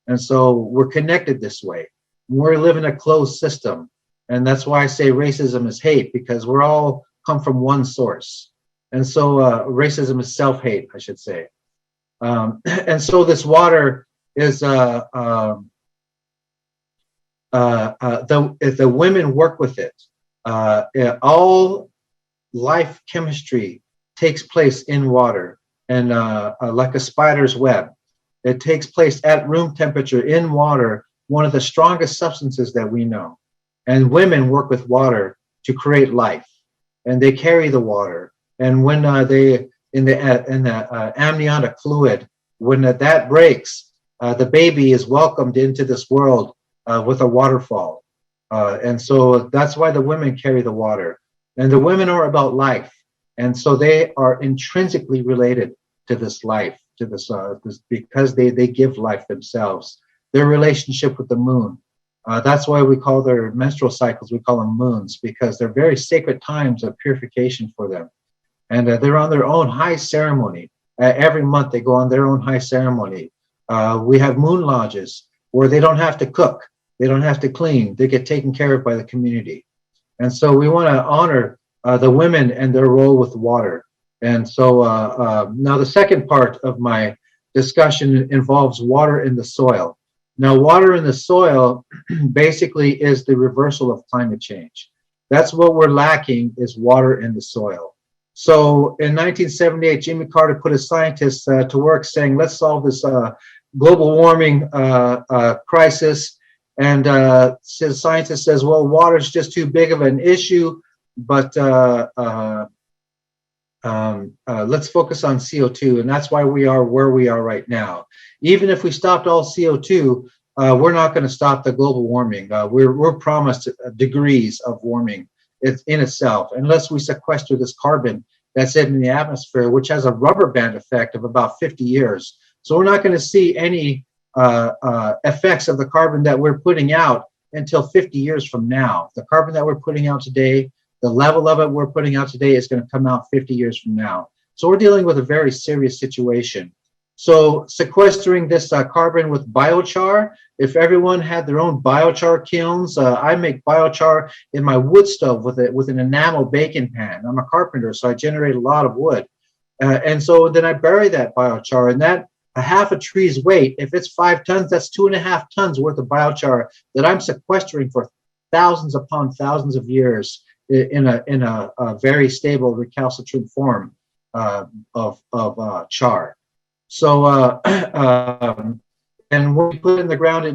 And so we're connected this way. We live in a closed system. And that's why I say racism is hate, because we're all come from one source. And so racism is self-hate, I should say. And so this water is, the women work with it. All life chemistry takes place in water, and like a spider's web. It takes place at room temperature in water, one of the strongest substances that we know. And women work with water to create life, and they carry the water. And when they in the amniotic fluid, when that breaks, the baby is welcomed into this world with a waterfall. And so that's why the women carry the water. And the women are about life. And so they are intrinsically related to this life, to this because they give life themselves. Their relationship with the moon. That's why we call their menstrual cycles, we call them moons, because they're very sacred times of purification for them. And they're on their own high ceremony. Every month they go on their own high ceremony. We have moon lodges where they don't have to cook. They don't have to clean. They get taken care of by the community. And so we want to honor the women and their role with water. And so now the second part of my discussion involves water in the soil. Now, water in the soil basically is the reversal of climate change. That's what we're lacking, is water in the soil. So in 1978, Jimmy Carter put his scientists to work saying, let's solve this global warming crisis. And the scientist says, well, water is just too big of an issue, but let's focus on CO2. And that's why we are where we are right now. Even if we stopped all CO2, we're not going to stop the global warming. We're promised degrees of warming in itself, unless we sequester this carbon that's in the atmosphere, which has a rubber band effect of about 50 years. So we're not going to see any effects of the carbon that we're putting out until 50 years from now. The carbon that we're putting out today, the level of it we're putting out today is going to come out 50 years from now. So we're dealing with a very serious situation. So sequestering this carbon with biochar, if everyone had their own biochar kilns, I make biochar in my wood stove with an enamel baking pan. I'm a carpenter, so I generate a lot of wood. And so then I bury that biochar, and that a half a tree's weight, if it's 5 tons, that's 2.5 tons worth of biochar that I'm sequestering for thousands upon thousands of years in a very stable recalcitrant form of char. So and when we put it in the ground, it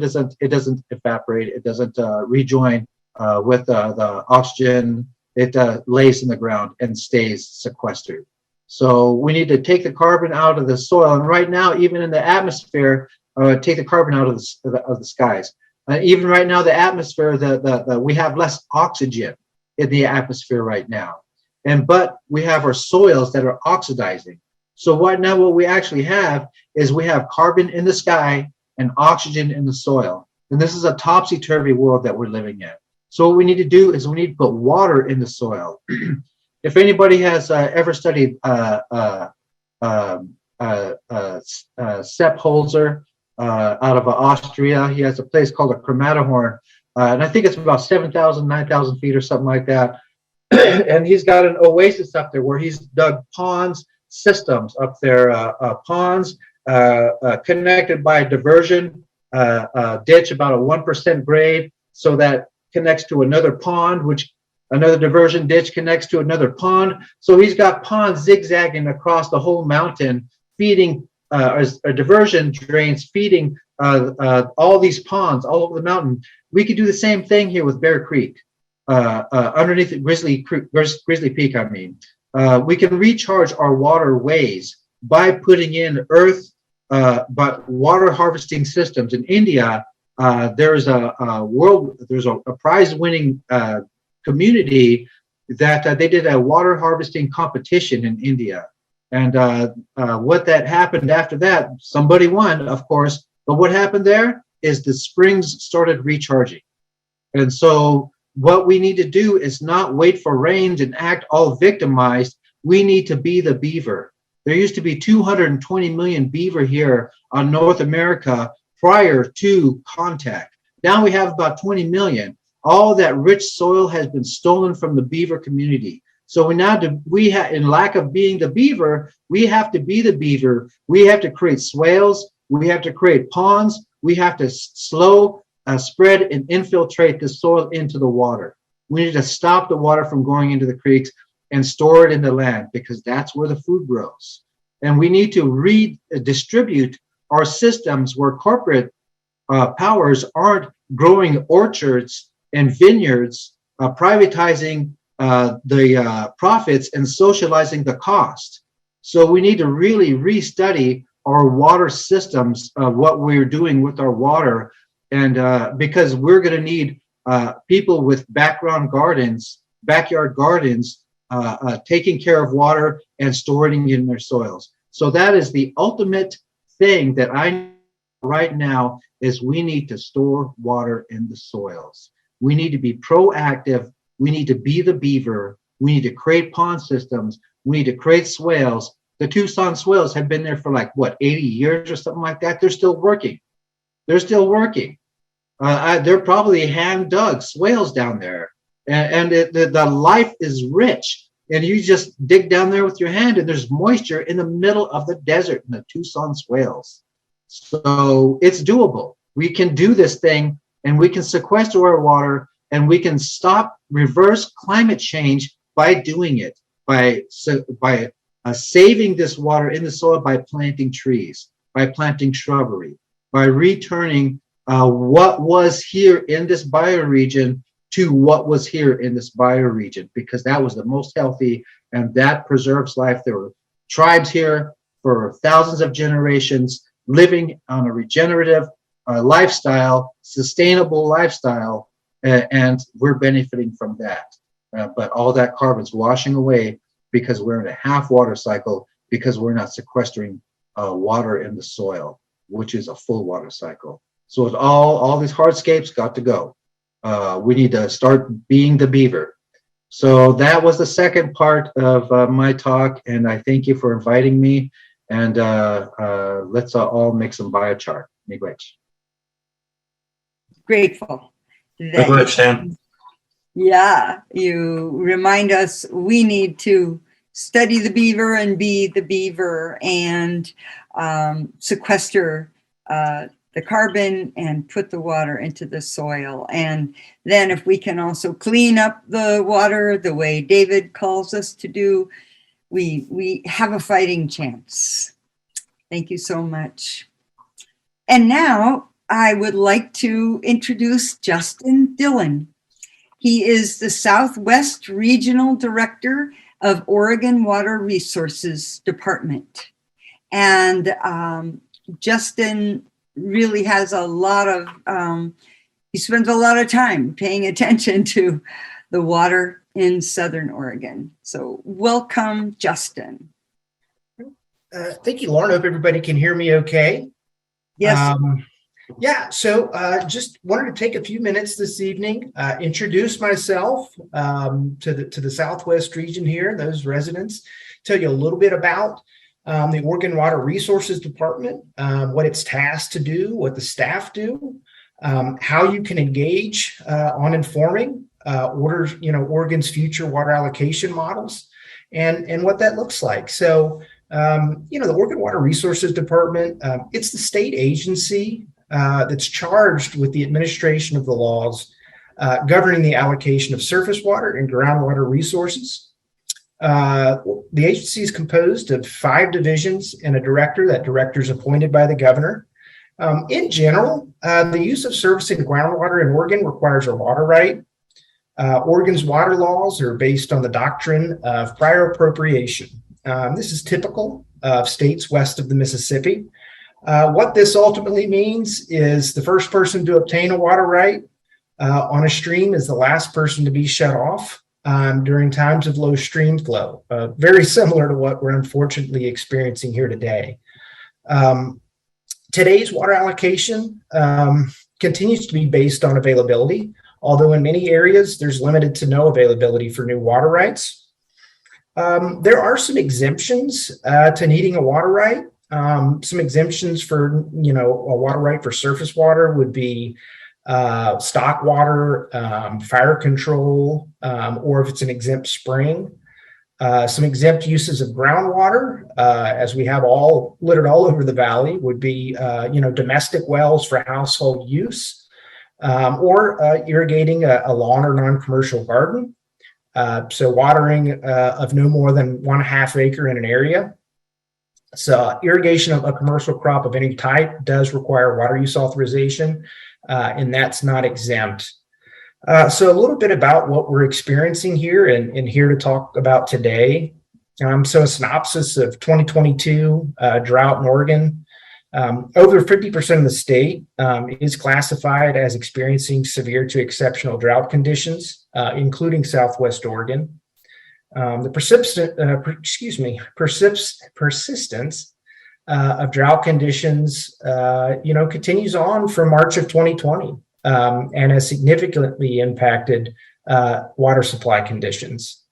doesn't evaporate. It doesn't rejoin with the oxygen. It lays in the ground and stays sequestered. So we need to take the carbon out of the soil, and right now, even in the atmosphere, take the carbon out of the skies. Even right now, the atmosphere, we have less oxygen in the atmosphere right now, but we have our soils that are oxidizing. So right now, what we actually have is we have carbon in the sky and oxygen in the soil, and this is a topsy-turvy world that we're living in. So what we need to do is we need to put water in the soil. If anybody has ever studied Sept Holzer out of Austria, he has a place called a Chromatahorn, and I think it's about 7,000, 9,000 feet or something like that. And he's got an oasis up there where he's dug ponds, systems up there, ponds connected by a diversion ditch about a 1% grade, so that connects to another pond, which another diversion ditch connects to another pond. So he's got ponds zigzagging across the whole mountain, feeding diversion drains, feeding all these ponds all over the mountain. We could do the same thing here with Bear Creek, underneath Grizzly Peak, I mean. We can recharge our waterways by putting in but water harvesting systems. In India, there's a prize-winning community that they did a water harvesting competition in India. And what that happened after that, somebody won, of course, but what happened there is the springs started recharging. And so what we need to do is not wait for rains and act all victimized. We need to be the beaver. There used to be 220 million beaver here on North America prior to contact. Now we have about 20 million. All that rich soil has been stolen from the beaver community. So in lack of being the beaver, we have to be the beaver. We have to create swales. We have to create ponds. We have to spread and infiltrate the soil into the water. We need to stop the water from going into the creeks and store it in the land, because that's where the food grows. And we need to redistribute our systems where corporate powers aren't growing orchards and vineyards, privatizing the profits and socializing the cost. So we need to really restudy our water systems, what we're doing with our water, and because we're going to need people with backyard gardens, taking care of water and storing it in their soils. So that is the ultimate thing that I know right now is we need to store water in the soils. We need to be proactive. We need to be the beaver. We need to create pond systems. We need to create swales. The Tucson swales have been there for 80 years or something like that. They're still working. They're probably hand dug swales down there. And the life is rich. And you just dig down there with your hand, and there's moisture in the middle of the desert in the Tucson swales. So it's doable. We can do this thing, and we can sequester our water, and we can reverse climate change by doing it. by saving this water in the soil by planting trees, by planting shrubbery, by returning what was here in this bioregion to what was here in this bioregion, because that was the most healthy and that preserves life. There were tribes here for thousands of generations living on a regenerative lifestyle, sustainable lifestyle, and we're benefiting from that. But all that carbon's washing away because we're in a half water cycle, because we're not sequestering water in the soil, which is a full water cycle. So it's all these hardscapes got to go. We need to start being the beaver. So that was the second part of my talk, and I thank you for inviting me. And let's all make some biochar. Miigwech. Grateful. Good luck, Stan. Yeah, you remind us we need to study the beaver and be the beaver and sequester the carbon and put the water into the soil. And then if we can also clean up the water the way David calls us to do, we have a fighting chance. Thank you so much. And now I would like to introduce Justin Dillon. He is the Southwest Regional Director of Oregon Water Resources Department. And Justin really has a lot of, he spends a lot of time paying attention to the water in Southern Oregon. So welcome, Justin. Thank you, Lauren. Hope everybody can hear me okay. Yes. Yeah, so just wanted to take a few minutes this evening, introduce myself to the Southwest region here, those residents, tell you a little bit about the Oregon Water Resources Department, what it's tasked to do, what the staff do, how you can engage on informing Oregon's future water allocation models, and what that looks like. So, the Oregon Water Resources Department, it's the state agency that's charged with the administration of the laws governing the allocation of surface water and groundwater resources. The agency is composed of 5 divisions and a director. That director is appointed by the governor. In general, the use of surface and groundwater in Oregon requires a water right. Oregon's water laws are based on the doctrine of prior appropriation. This is typical of states west of the Mississippi. What this ultimately means is the first person to obtain a water right on a stream is the last person to be shut off during times of low stream flow, very similar to what we're unfortunately experiencing here today. Today's water allocation continues to be based on availability, although in many areas there's limited to no availability for new water rights. There are some exemptions to needing a water right. Some exemptions for, a water right for surface water would be stock water, fire control, or if it's an exempt spring. Some exempt uses of groundwater, as we have all littered all over the valley, would be, domestic wells for household use, or irrigating a lawn or non-commercial garden. So watering of no more than 1/2 acre in an area. So irrigation of a commercial crop of any type does require water use authorization, and that's not exempt. So a little bit about what we're experiencing here and here to talk about today. So a synopsis of 2022 drought in Oregon. Over 50% of the state is classified as experiencing severe to exceptional drought conditions, including Southwest Oregon. The persistence of drought conditions, continues on from March of 2020 and has significantly impacted water supply conditions.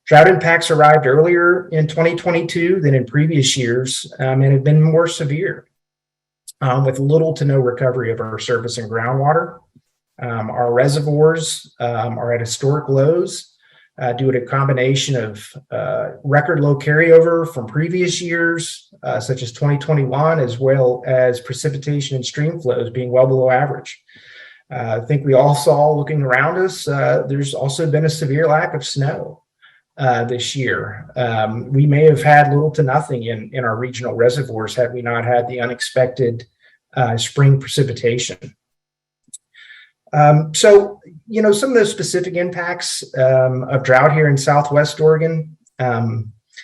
Drought impacts arrived earlier in 2022 than in previous years and have been more severe, with little to no recovery of our surface and groundwater. Our reservoirs are at historic lows due to a combination of record low carryover from previous years, such as 2021, as well as precipitation and stream flows being well below average. I think we all saw, looking around us, there's also been a severe lack of snow. this year. We may have had little to nothing in our regional reservoirs had we not had the unexpected spring precipitation. So, some of those specific impacts of drought here in Southwest Oregon,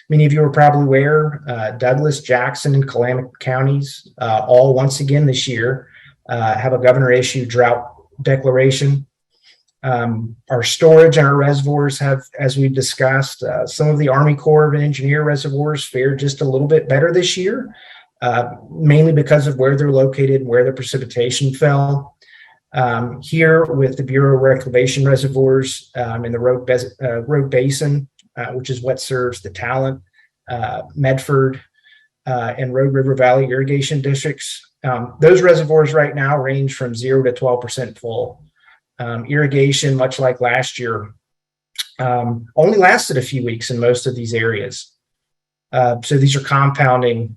many of you are probably aware, Douglas, Jackson, and Klamath counties all once again this year have a governor-issued drought declaration. Our storage and our reservoirs have, as we've discussed, some of the Army Corps of Engineer reservoirs fared just a little bit better this year, mainly because of where they're located and where the precipitation fell. Here with the Bureau of Reclamation reservoirs in the Rogue Basin, which is what serves the Talent, Medford, and Rogue River Valley irrigation districts. Those reservoirs right now range from 0 to 12% full. Irrigation, much like last year, only lasted a few weeks in most of these areas. So these are compounding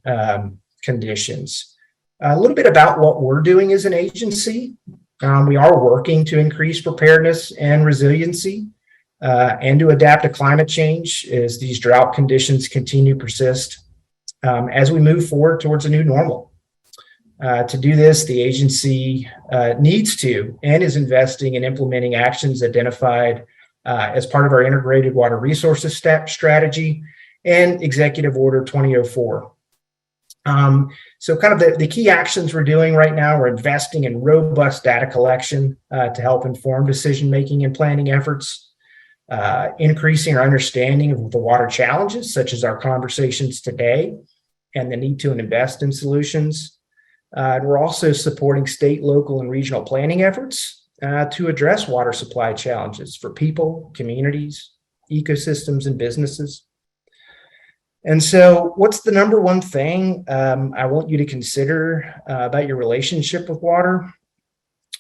conditions. A little bit about what we're doing as an agency. We are working to increase preparedness and resiliency and to adapt to climate change as these drought conditions continue to persist as we move forward towards a new normal. To do this, the agency needs to and is investing in implementing actions identified as part of our integrated water resources strategy and Executive Order 2004. So kind of the key actions we're doing right now, we're investing in robust data collection to help inform decision-making and planning efforts, increasing our understanding of the water challenges, such as our conversations today, and the need to invest in solutions. We're also supporting state, local, and regional planning efforts to address water supply challenges for people, communities, ecosystems, and businesses. And so what's the number one thing I want you to consider about your relationship with water?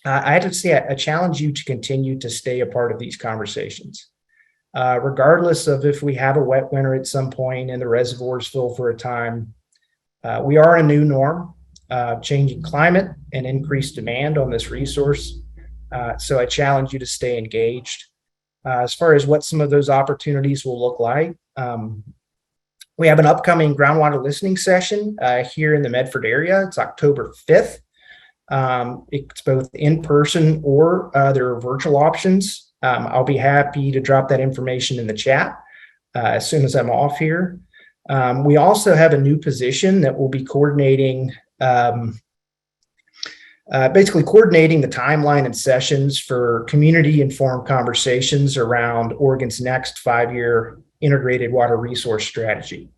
I have to say, I challenge you to continue to stay a part of these conversations. Regardless of if we have a wet winter at some point and the reservoirs fill for a time, we are a new norm, changing climate and increased demand on this resource. So I challenge you to stay engaged. As far as what some of those opportunities will look like, we have an upcoming groundwater listening session here in the Medford area. It's October 5th. It's both in person or there are virtual options. I'll be happy to drop that information in the chat as soon as I'm off here. We also have a new position that will be coordinating, basically coordinating the timeline and sessions for community-informed conversations around Oregon's next 5-year integrated water resource strategy.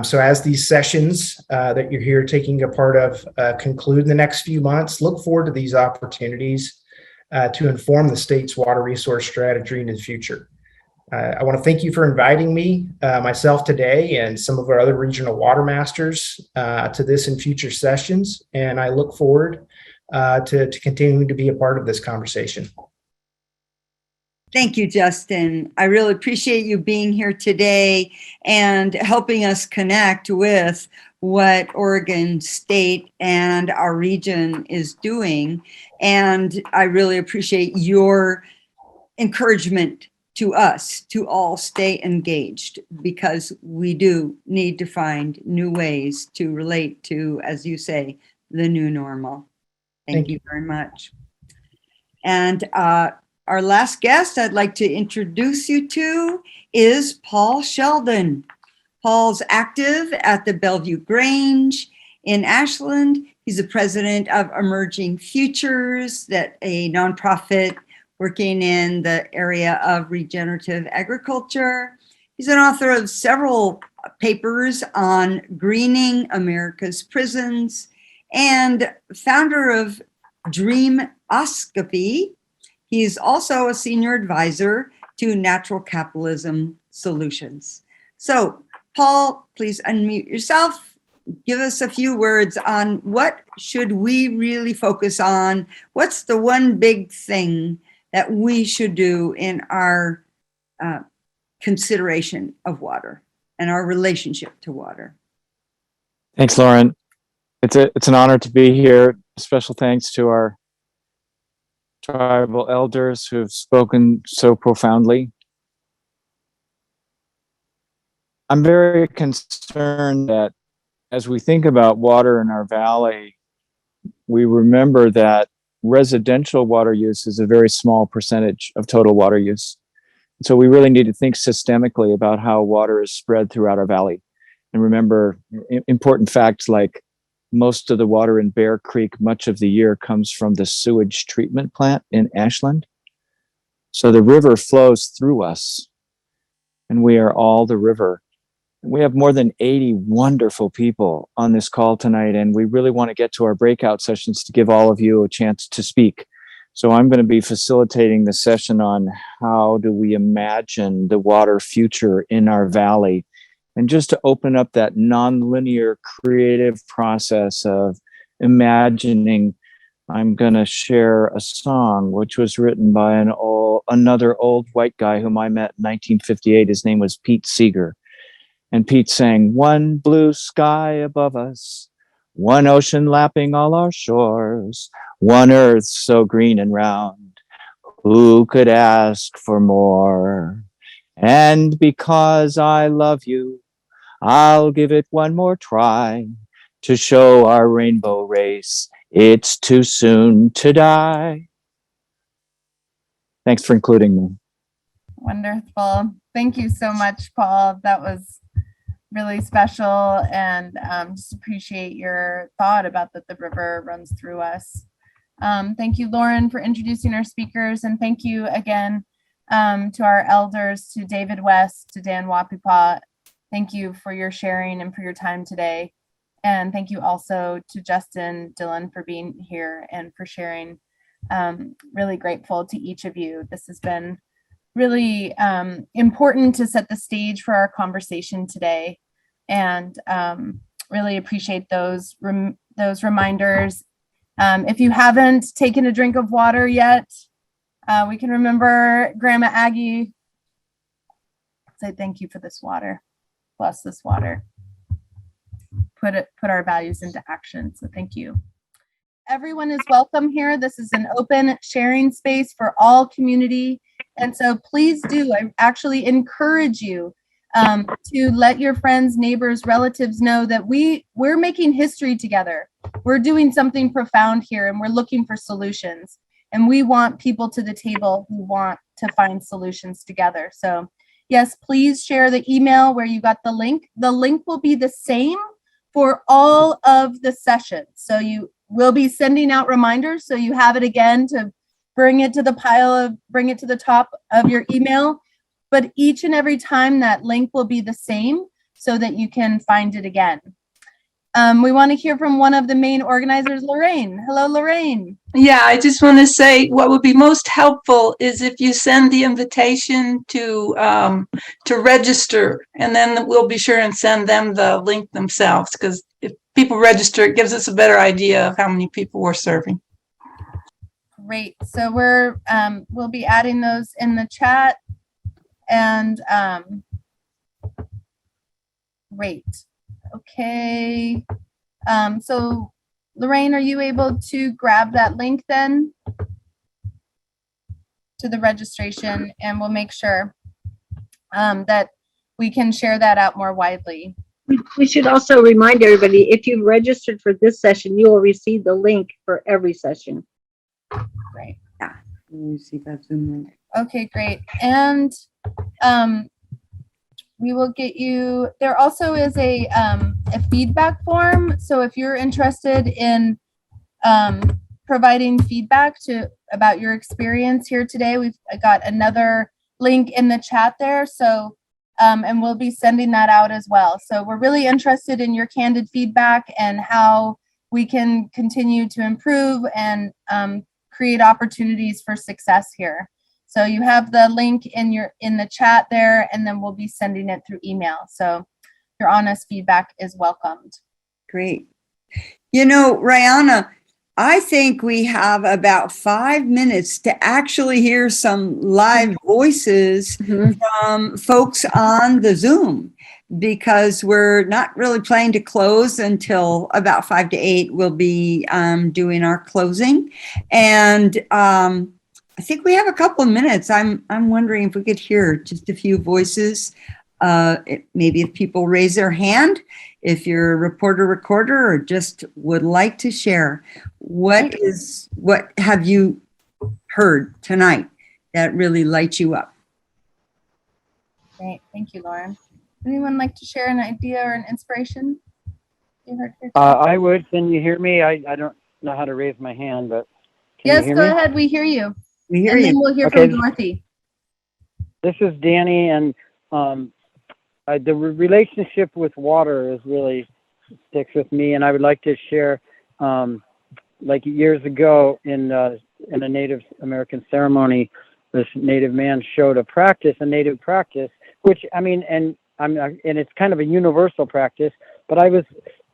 So as these sessions that you're here taking a part of conclude in the next few months, look forward to these opportunities to inform the state's water resource strategy in the future. I want to thank you for inviting me, myself today, and some of our other regional water masters to this and future sessions. And I look forward to continuing to be a part of this conversation. Thank you, Justin. I really appreciate you being here today and helping us connect with what Oregon State and our region is doing. And I really appreciate your encouragement to us to all stay engaged, because we do need to find new ways to relate to, as you say, the new normal. Thank you very much. And our last guest I'd like to introduce you to is Paul Sheldon. Paul's active at the Bellevue Grange in Ashland. He's the president of Emerging Futures, that a nonprofit working in the area of regenerative agriculture. He's an author of several papers on greening America's prisons and founder of Dreamoscopy. He's also a senior advisor to Natural Capitalism Solutions. So, Paul, please unmute yourself. Give us a few words on what should we really focus on? What's the one big thing that we should do in our consideration of water and our relationship to water? Thanks, Lauren. It's an honor to be here. Special thanks to our tribal elders who have spoken so profoundly. I'm very concerned that as we think about water in our valley, we remember that residential water use is a very small percentage of total water use. So we really need to think systemically about how water is spread throughout our valley. And remember important facts like most of the water in Bear Creek much of the year comes from the sewage treatment plant in Ashland. So the river flows through us, and we are all the river. We have more than 80 wonderful people on this call tonight, and we really want to get to our breakout sessions to give all of you a chance to speak. So I'm going to be facilitating the session on how do we imagine the water future in our valley, and just to open up that nonlinear creative process of imagining. I'm going to share a song which was written by another old white guy whom I met in 1958. His name was Pete Seeger. And Pete sang, "One blue sky above us, one ocean lapping all our shores, one earth so green and round. Who could ask for more? And because I love you, I'll give it one more try to show our rainbow race it's too soon to die." Thanks for including me. Wonderful. Thank you so much, Paul. That was really special, and just appreciate your thought about that the river runs through us. Thank you, Lauren, for introducing our speakers, and thank you again to our elders, to David West, to Dan Wapipa. Thank you for your sharing and for your time today. And thank you also to Justin Dillon for being here and for sharing. Really grateful to each of you. This has been really important to set the stage for our conversation today, and really appreciate those reminders. If you haven't taken a drink of water yet, we can remember Grandma Aggie. Say thank you for this water. Bless this water. Put our values into action. So thank you. Everyone is welcome here. This is an open sharing space for all community. And so please do, I actually encourage you to let your friends, neighbors, relatives know that we're making history together. We're doing something profound here, and we're looking for solutions. And we want people to the table who want to find solutions together. So yes, please share the email where you got the link. The link will be the same for all of the sessions. So we'll be sending out reminders, so you have it again to bring it to the top of your email. But each and every time that link will be the same so that you can find it again. We want to hear from one of the main organizers, Lorraine. Hello, Lorraine. Yeah, I just want to say what would be most helpful is if you send the invitation to register, and then we'll be sure and send them the link themselves, because if people register, it gives us a better idea of how many people we're serving. Great. So we'll be adding those in the chat, and great. Okay. So Lorraine, are you able to grab that link then to the registration, and we'll make sure that we can share that out more widely. We should also remind everybody, if you've registered for this session, you will receive the link for every session. Right. Yeah. You see that Zoom link. Okay, great. And we will get you, there also is a feedback form. So if you're interested in providing feedback about your experience here today, we've got another link in the chat there. So, and we'll be sending that out as well. So we're really interested in your candid feedback and how we can continue to improve and create opportunities for success here. So you have the link in the chat there, and then we'll be sending it through email. So your honest feedback is welcomed. Great. You know, Rihanna, I think we have about 5 minutes to actually hear some live voices from folks on the Zoom, because we're not really planning to close until about 5 to 8. We'll be doing our closing. And I think we have a couple of minutes. I'm wondering if we could hear just a few voices. maybe if people raise their hand, if you're a recorder or just would like to share, what have you heard tonight that really lights you up? Great. Thank you, Lauren. Anyone like to share an idea or an inspiration you heard here? I would. Can you hear me? I don't know how to raise my hand, but can Yes, you hear go me? ahead. We hear you. We hear And then you. we'll hear Okay. from Dorothy. This is Danny, and the relationship with water is really sticks with me, and I would like to share, like years ago in a Native American ceremony, this Native man showed a native practice, which and it's kind of a universal practice, but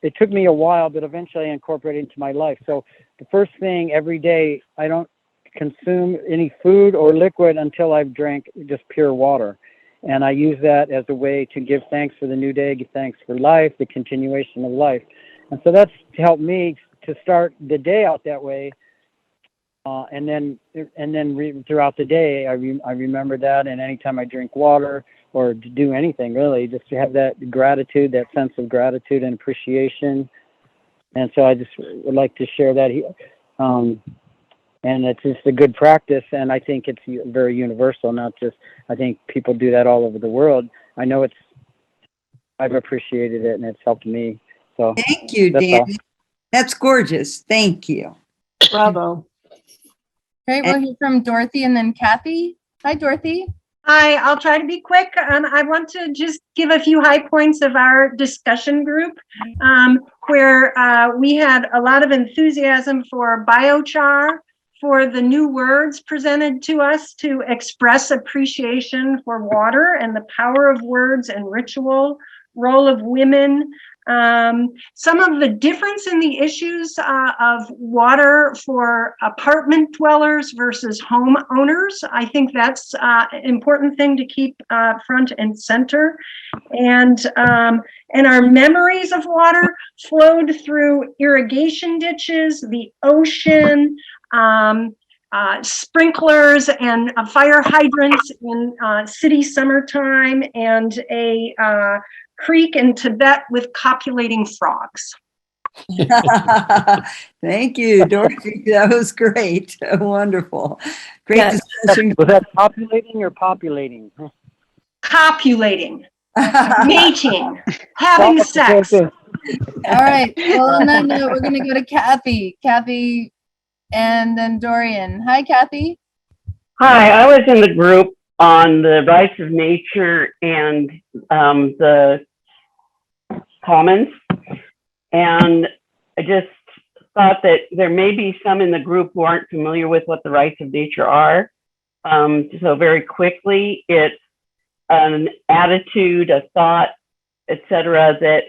it took me a while, but eventually I incorporated it into my life. So the first thing every day, I don't consume any food or liquid until I've drank just pure water. And I use that as a way to give thanks for the new day, give thanks for life, the continuation of life. And so that's helped me to start the day out that way. And then throughout the day, I remember that. And anytime I drink water or to do anything, really, just to have that gratitude, that sense of gratitude and appreciation. And so I just would like to share that here. And it's just a good practice, and I think it's very universal, not just, I think people do that all over the world. I know I've appreciated it, and it's helped me. So Thank you, that's Danny. all. That's gorgeous. Thank you. Bravo. Great. We'll hear from Dorothy and then Kathy. Hi, Dorothy. Hi, I'll try to be quick. I want to just give a few high points of our discussion group, where we had a lot of enthusiasm for biochar, for the new words presented to us to express appreciation for water and the power of words and ritual, role of women. Some of the difference in the issues of water for apartment dwellers versus homeowners. I think that's an important thing to keep front and center. And our memories of water flowed through irrigation ditches, the ocean, sprinklers and fire hydrants in city summertime, and a creek in Tibet with copulating frogs. Thank you, Dorothy. That was great. Wonderful. Great Yes. discussion. Was that populating or populating? Copulating, mating, having sex. All right. Well, on that note, we're going to go to Kathy. Kathy and then Dorian. Hi, Kathy. Hi, I was in the group on the rights of nature and the commons, and I just thought that there may be some in the group who aren't familiar with what the rights of nature are. So very quickly, it's an attitude, a thought, etc., that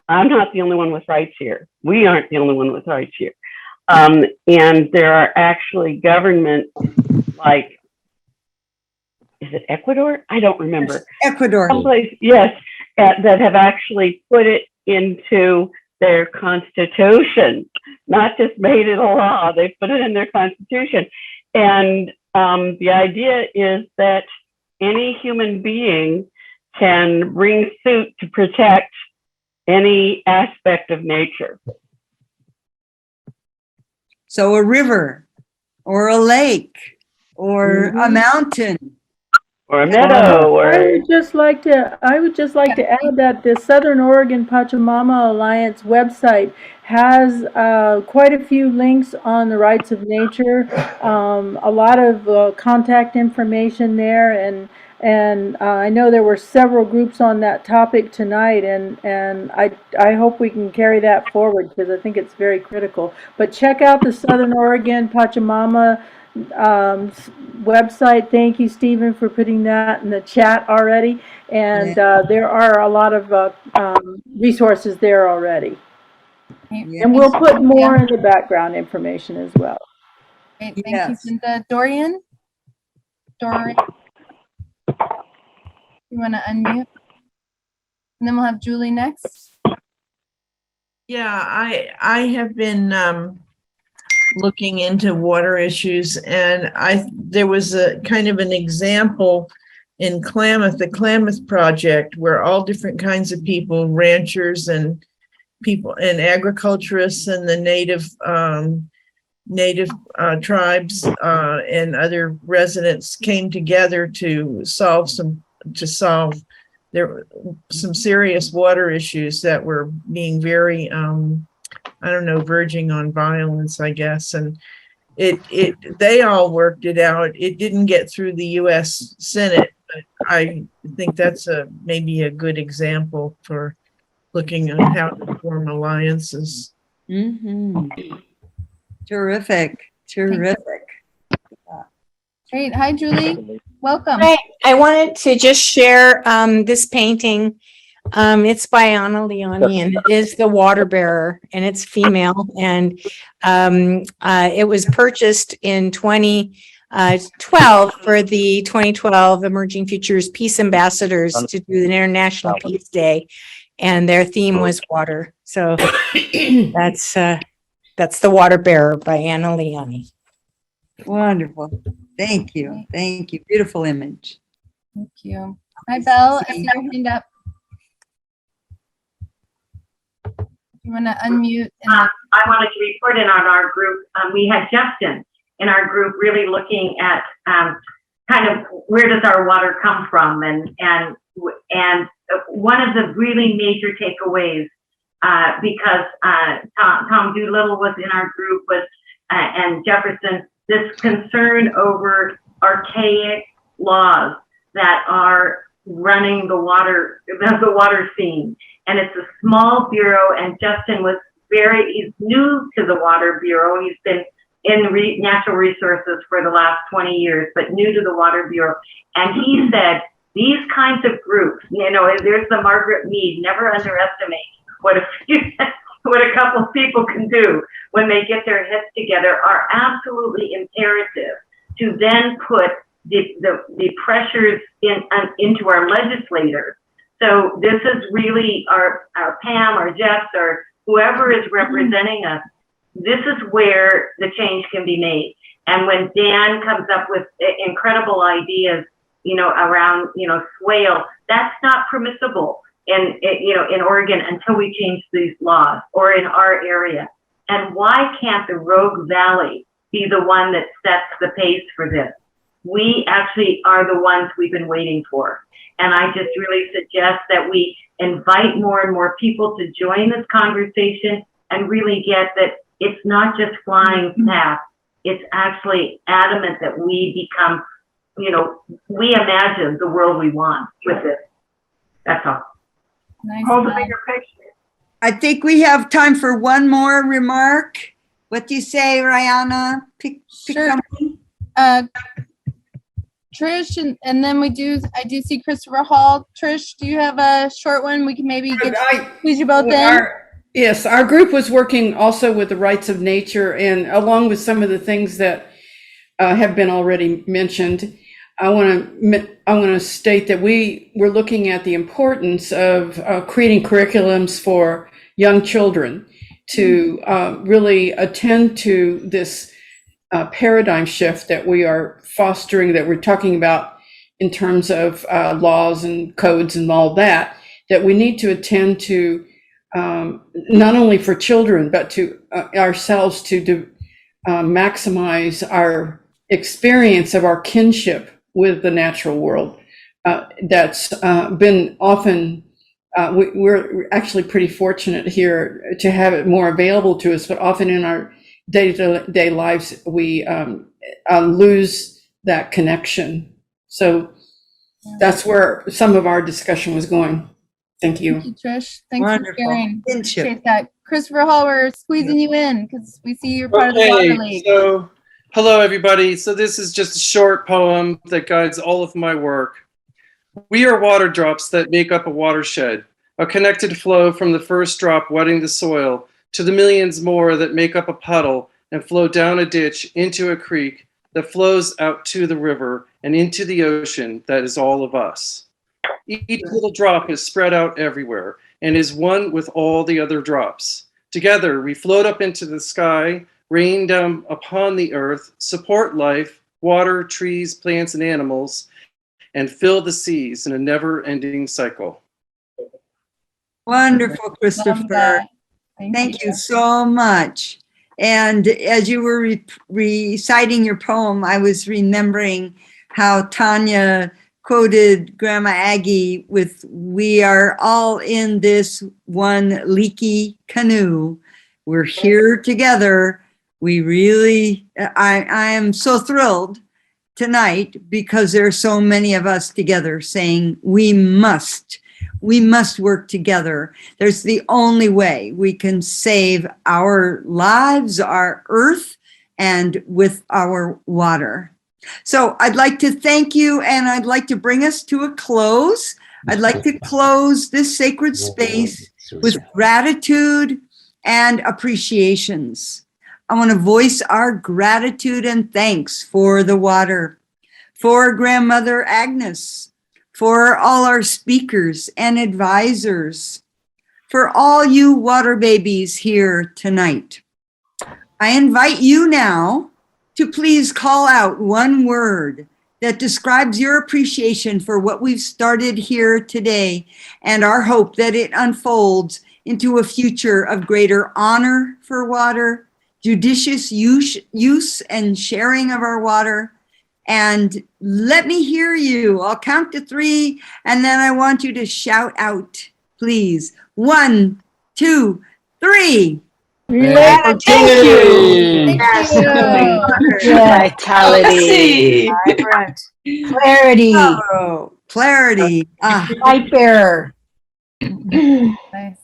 I'm not the only one with rights here. We aren't the only one with rights here. And there are actually governments like, is it Ecuador? I don't remember. Ecuador. Someplace, yes, that have actually put it into their constitution, not just made it a law, they put it in their constitution. And the idea is that any human being can bring suit to protect any aspect of nature. So a river or a lake or a mountain. Or a meadow, or I would just like to add that the Southern Oregon Pachamama Alliance website has quite a few links on the rights of nature, a lot of contact information there, and I know there were several groups on that topic tonight, and I hope we can carry that forward because I think it's very critical. But check out the Southern Oregon Pachamama website. Thank you, Stephen, for putting that in the chat already. And there are a lot of resources there already. Yeah. And we'll put more in the background information as well. Great. Thank Yes. you, Cinda. Dorian? You want to unmute? And then we'll have Julie next. Yeah, I have been looking into water issues, and there was a kind of an example in Klamath, the Klamath Project, where all different kinds of people, ranchers and people and agriculturists and the native tribes and other residents came together to solve there were some serious water issues that were being very verging on violence, I guess. And they all worked it out. It didn't get through the US Senate, but I think that's maybe a good example for looking at how to form alliances. Mm-hmm. Terrific. Great. Hi, Julie. Welcome. Hi. I wanted to just share this painting. It's by Anna Leone, and it is the water bearer, and it's female. And it was purchased in 2012 for the 2012 Emerging Futures Peace Ambassadors to do an International Peace Day. And their theme was water. So that's the water bearer by Anna Leone. Wonderful. Thank you. Beautiful image. Thank you. Hi, Belle. I see your hand up. You want to unmute? I wanted to report in on our group. We had Justin in our group really looking at kind of where does our water come from, and one of the really major takeaways, because Tom Doolittle was in our group, and Jefferson, this concern over archaic laws that are running the water scene. And it's a small bureau, and Justin he's new to the Water Bureau. He's been in natural resources for the last 20 years, but new to the Water Bureau. And he said, these kinds of groups, there's the Margaret Mead, never underestimate what a couple people can do when they get their heads together, are absolutely imperative to then put the pressures into our legislators. So this is really our Pam, our Jeffs, or whoever is representing us. This is where the change can be made. And when Dan comes up with incredible ideas, around, swale, that's not permissible in Oregon until we change these laws, or in our area. And why can't the Rogue Valley be the one that sets the pace for this? We actually are the ones we've been waiting for. And I just really suggest that we invite more and more people to join this conversation and really get that it's not just flying past. It's actually adamant that we become, we imagine the world we want with this. That's all. Nice. Hold the bigger picture. I think we have time for one more remark. What do you say, Rihanna? Sure. Trish, and then I do see Christopher Hall. Trish, do you have a short one? We can maybe squeeze you both in. Yes, our group was working also with the rights of nature, and along with some of the things that have been already mentioned, I want to state that we were looking at the importance of creating curriculums for young children to really attend to this paradigm shift that we are fostering, that we're talking about in terms of laws and codes and all that we need to attend to, not only for children, but to ourselves, to maximize our experience of our kinship with the natural world. That's been often, we're actually pretty fortunate here to have it more available to us, but often in our day-to-day lives, we lose that connection. So that's where some of our discussion was going. Thank you. Thank you, Trish. Thanks Wonderful. for sharing. Kinship. Appreciate that. Christopher Hall, we're squeezing you in because we see you're part of the Water League. So, hello, everybody. So this is just a short poem that guides all of my work. We are water drops that make up a watershed, a connected flow from the first drop wetting the soil to the millions more that make up a puddle and flow down a ditch into a creek that flows out to the river and into the ocean that is all of us. Each little drop is spread out everywhere and is one with all the other drops. Together, we float up into the sky, rain down upon the earth, support life, water, trees, plants, and animals, and fill the seas in a never-ending cycle. Wonderful, Christopher. Thank you so much. And as you were reciting your poem, I was remembering how Tanya quoted Grandma Aggie with, "We are all in this one leaky canoe. We're here together." We really, I am so thrilled tonight because there are so many of us together saying we must work together. There's the only way we can save our lives, our earth, and with our water. So I'd like to thank you, and I'd like to bring us to a close. I'd like to close this sacred space with gratitude and appreciations. I want to voice our gratitude and thanks for the water, for Grandmother Agnes, for all our speakers and advisors, for all you water babies here tonight. I invite you now to please call out one word that describes your appreciation for what we've started here today and our hope that it unfolds into a future of greater honor for water, judicious use and sharing of our water. And let me hear you. I'll count to 3, and then I want you to shout out, please. 1, 2, 3. Thank you. Vitality. Vibrant. Clarity. Oh, clarity. Light bearer.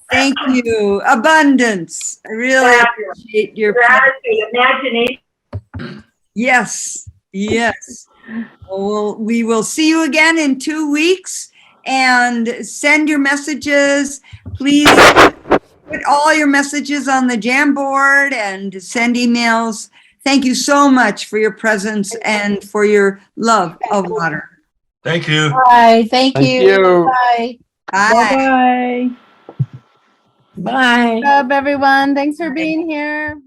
Thank you. Abundance. I really appreciate your gratitude, imagination. Yes, yes. Well, we will see you again in 2 weeks, and send your messages. Please put all your messages on the Jamboard and send emails. Thank you so much for your presence and for your love of water. Thank you. Bye. Thank Thank you. you. Bye. Bye. Bye. Bye. Good job, everyone. Thanks for being here.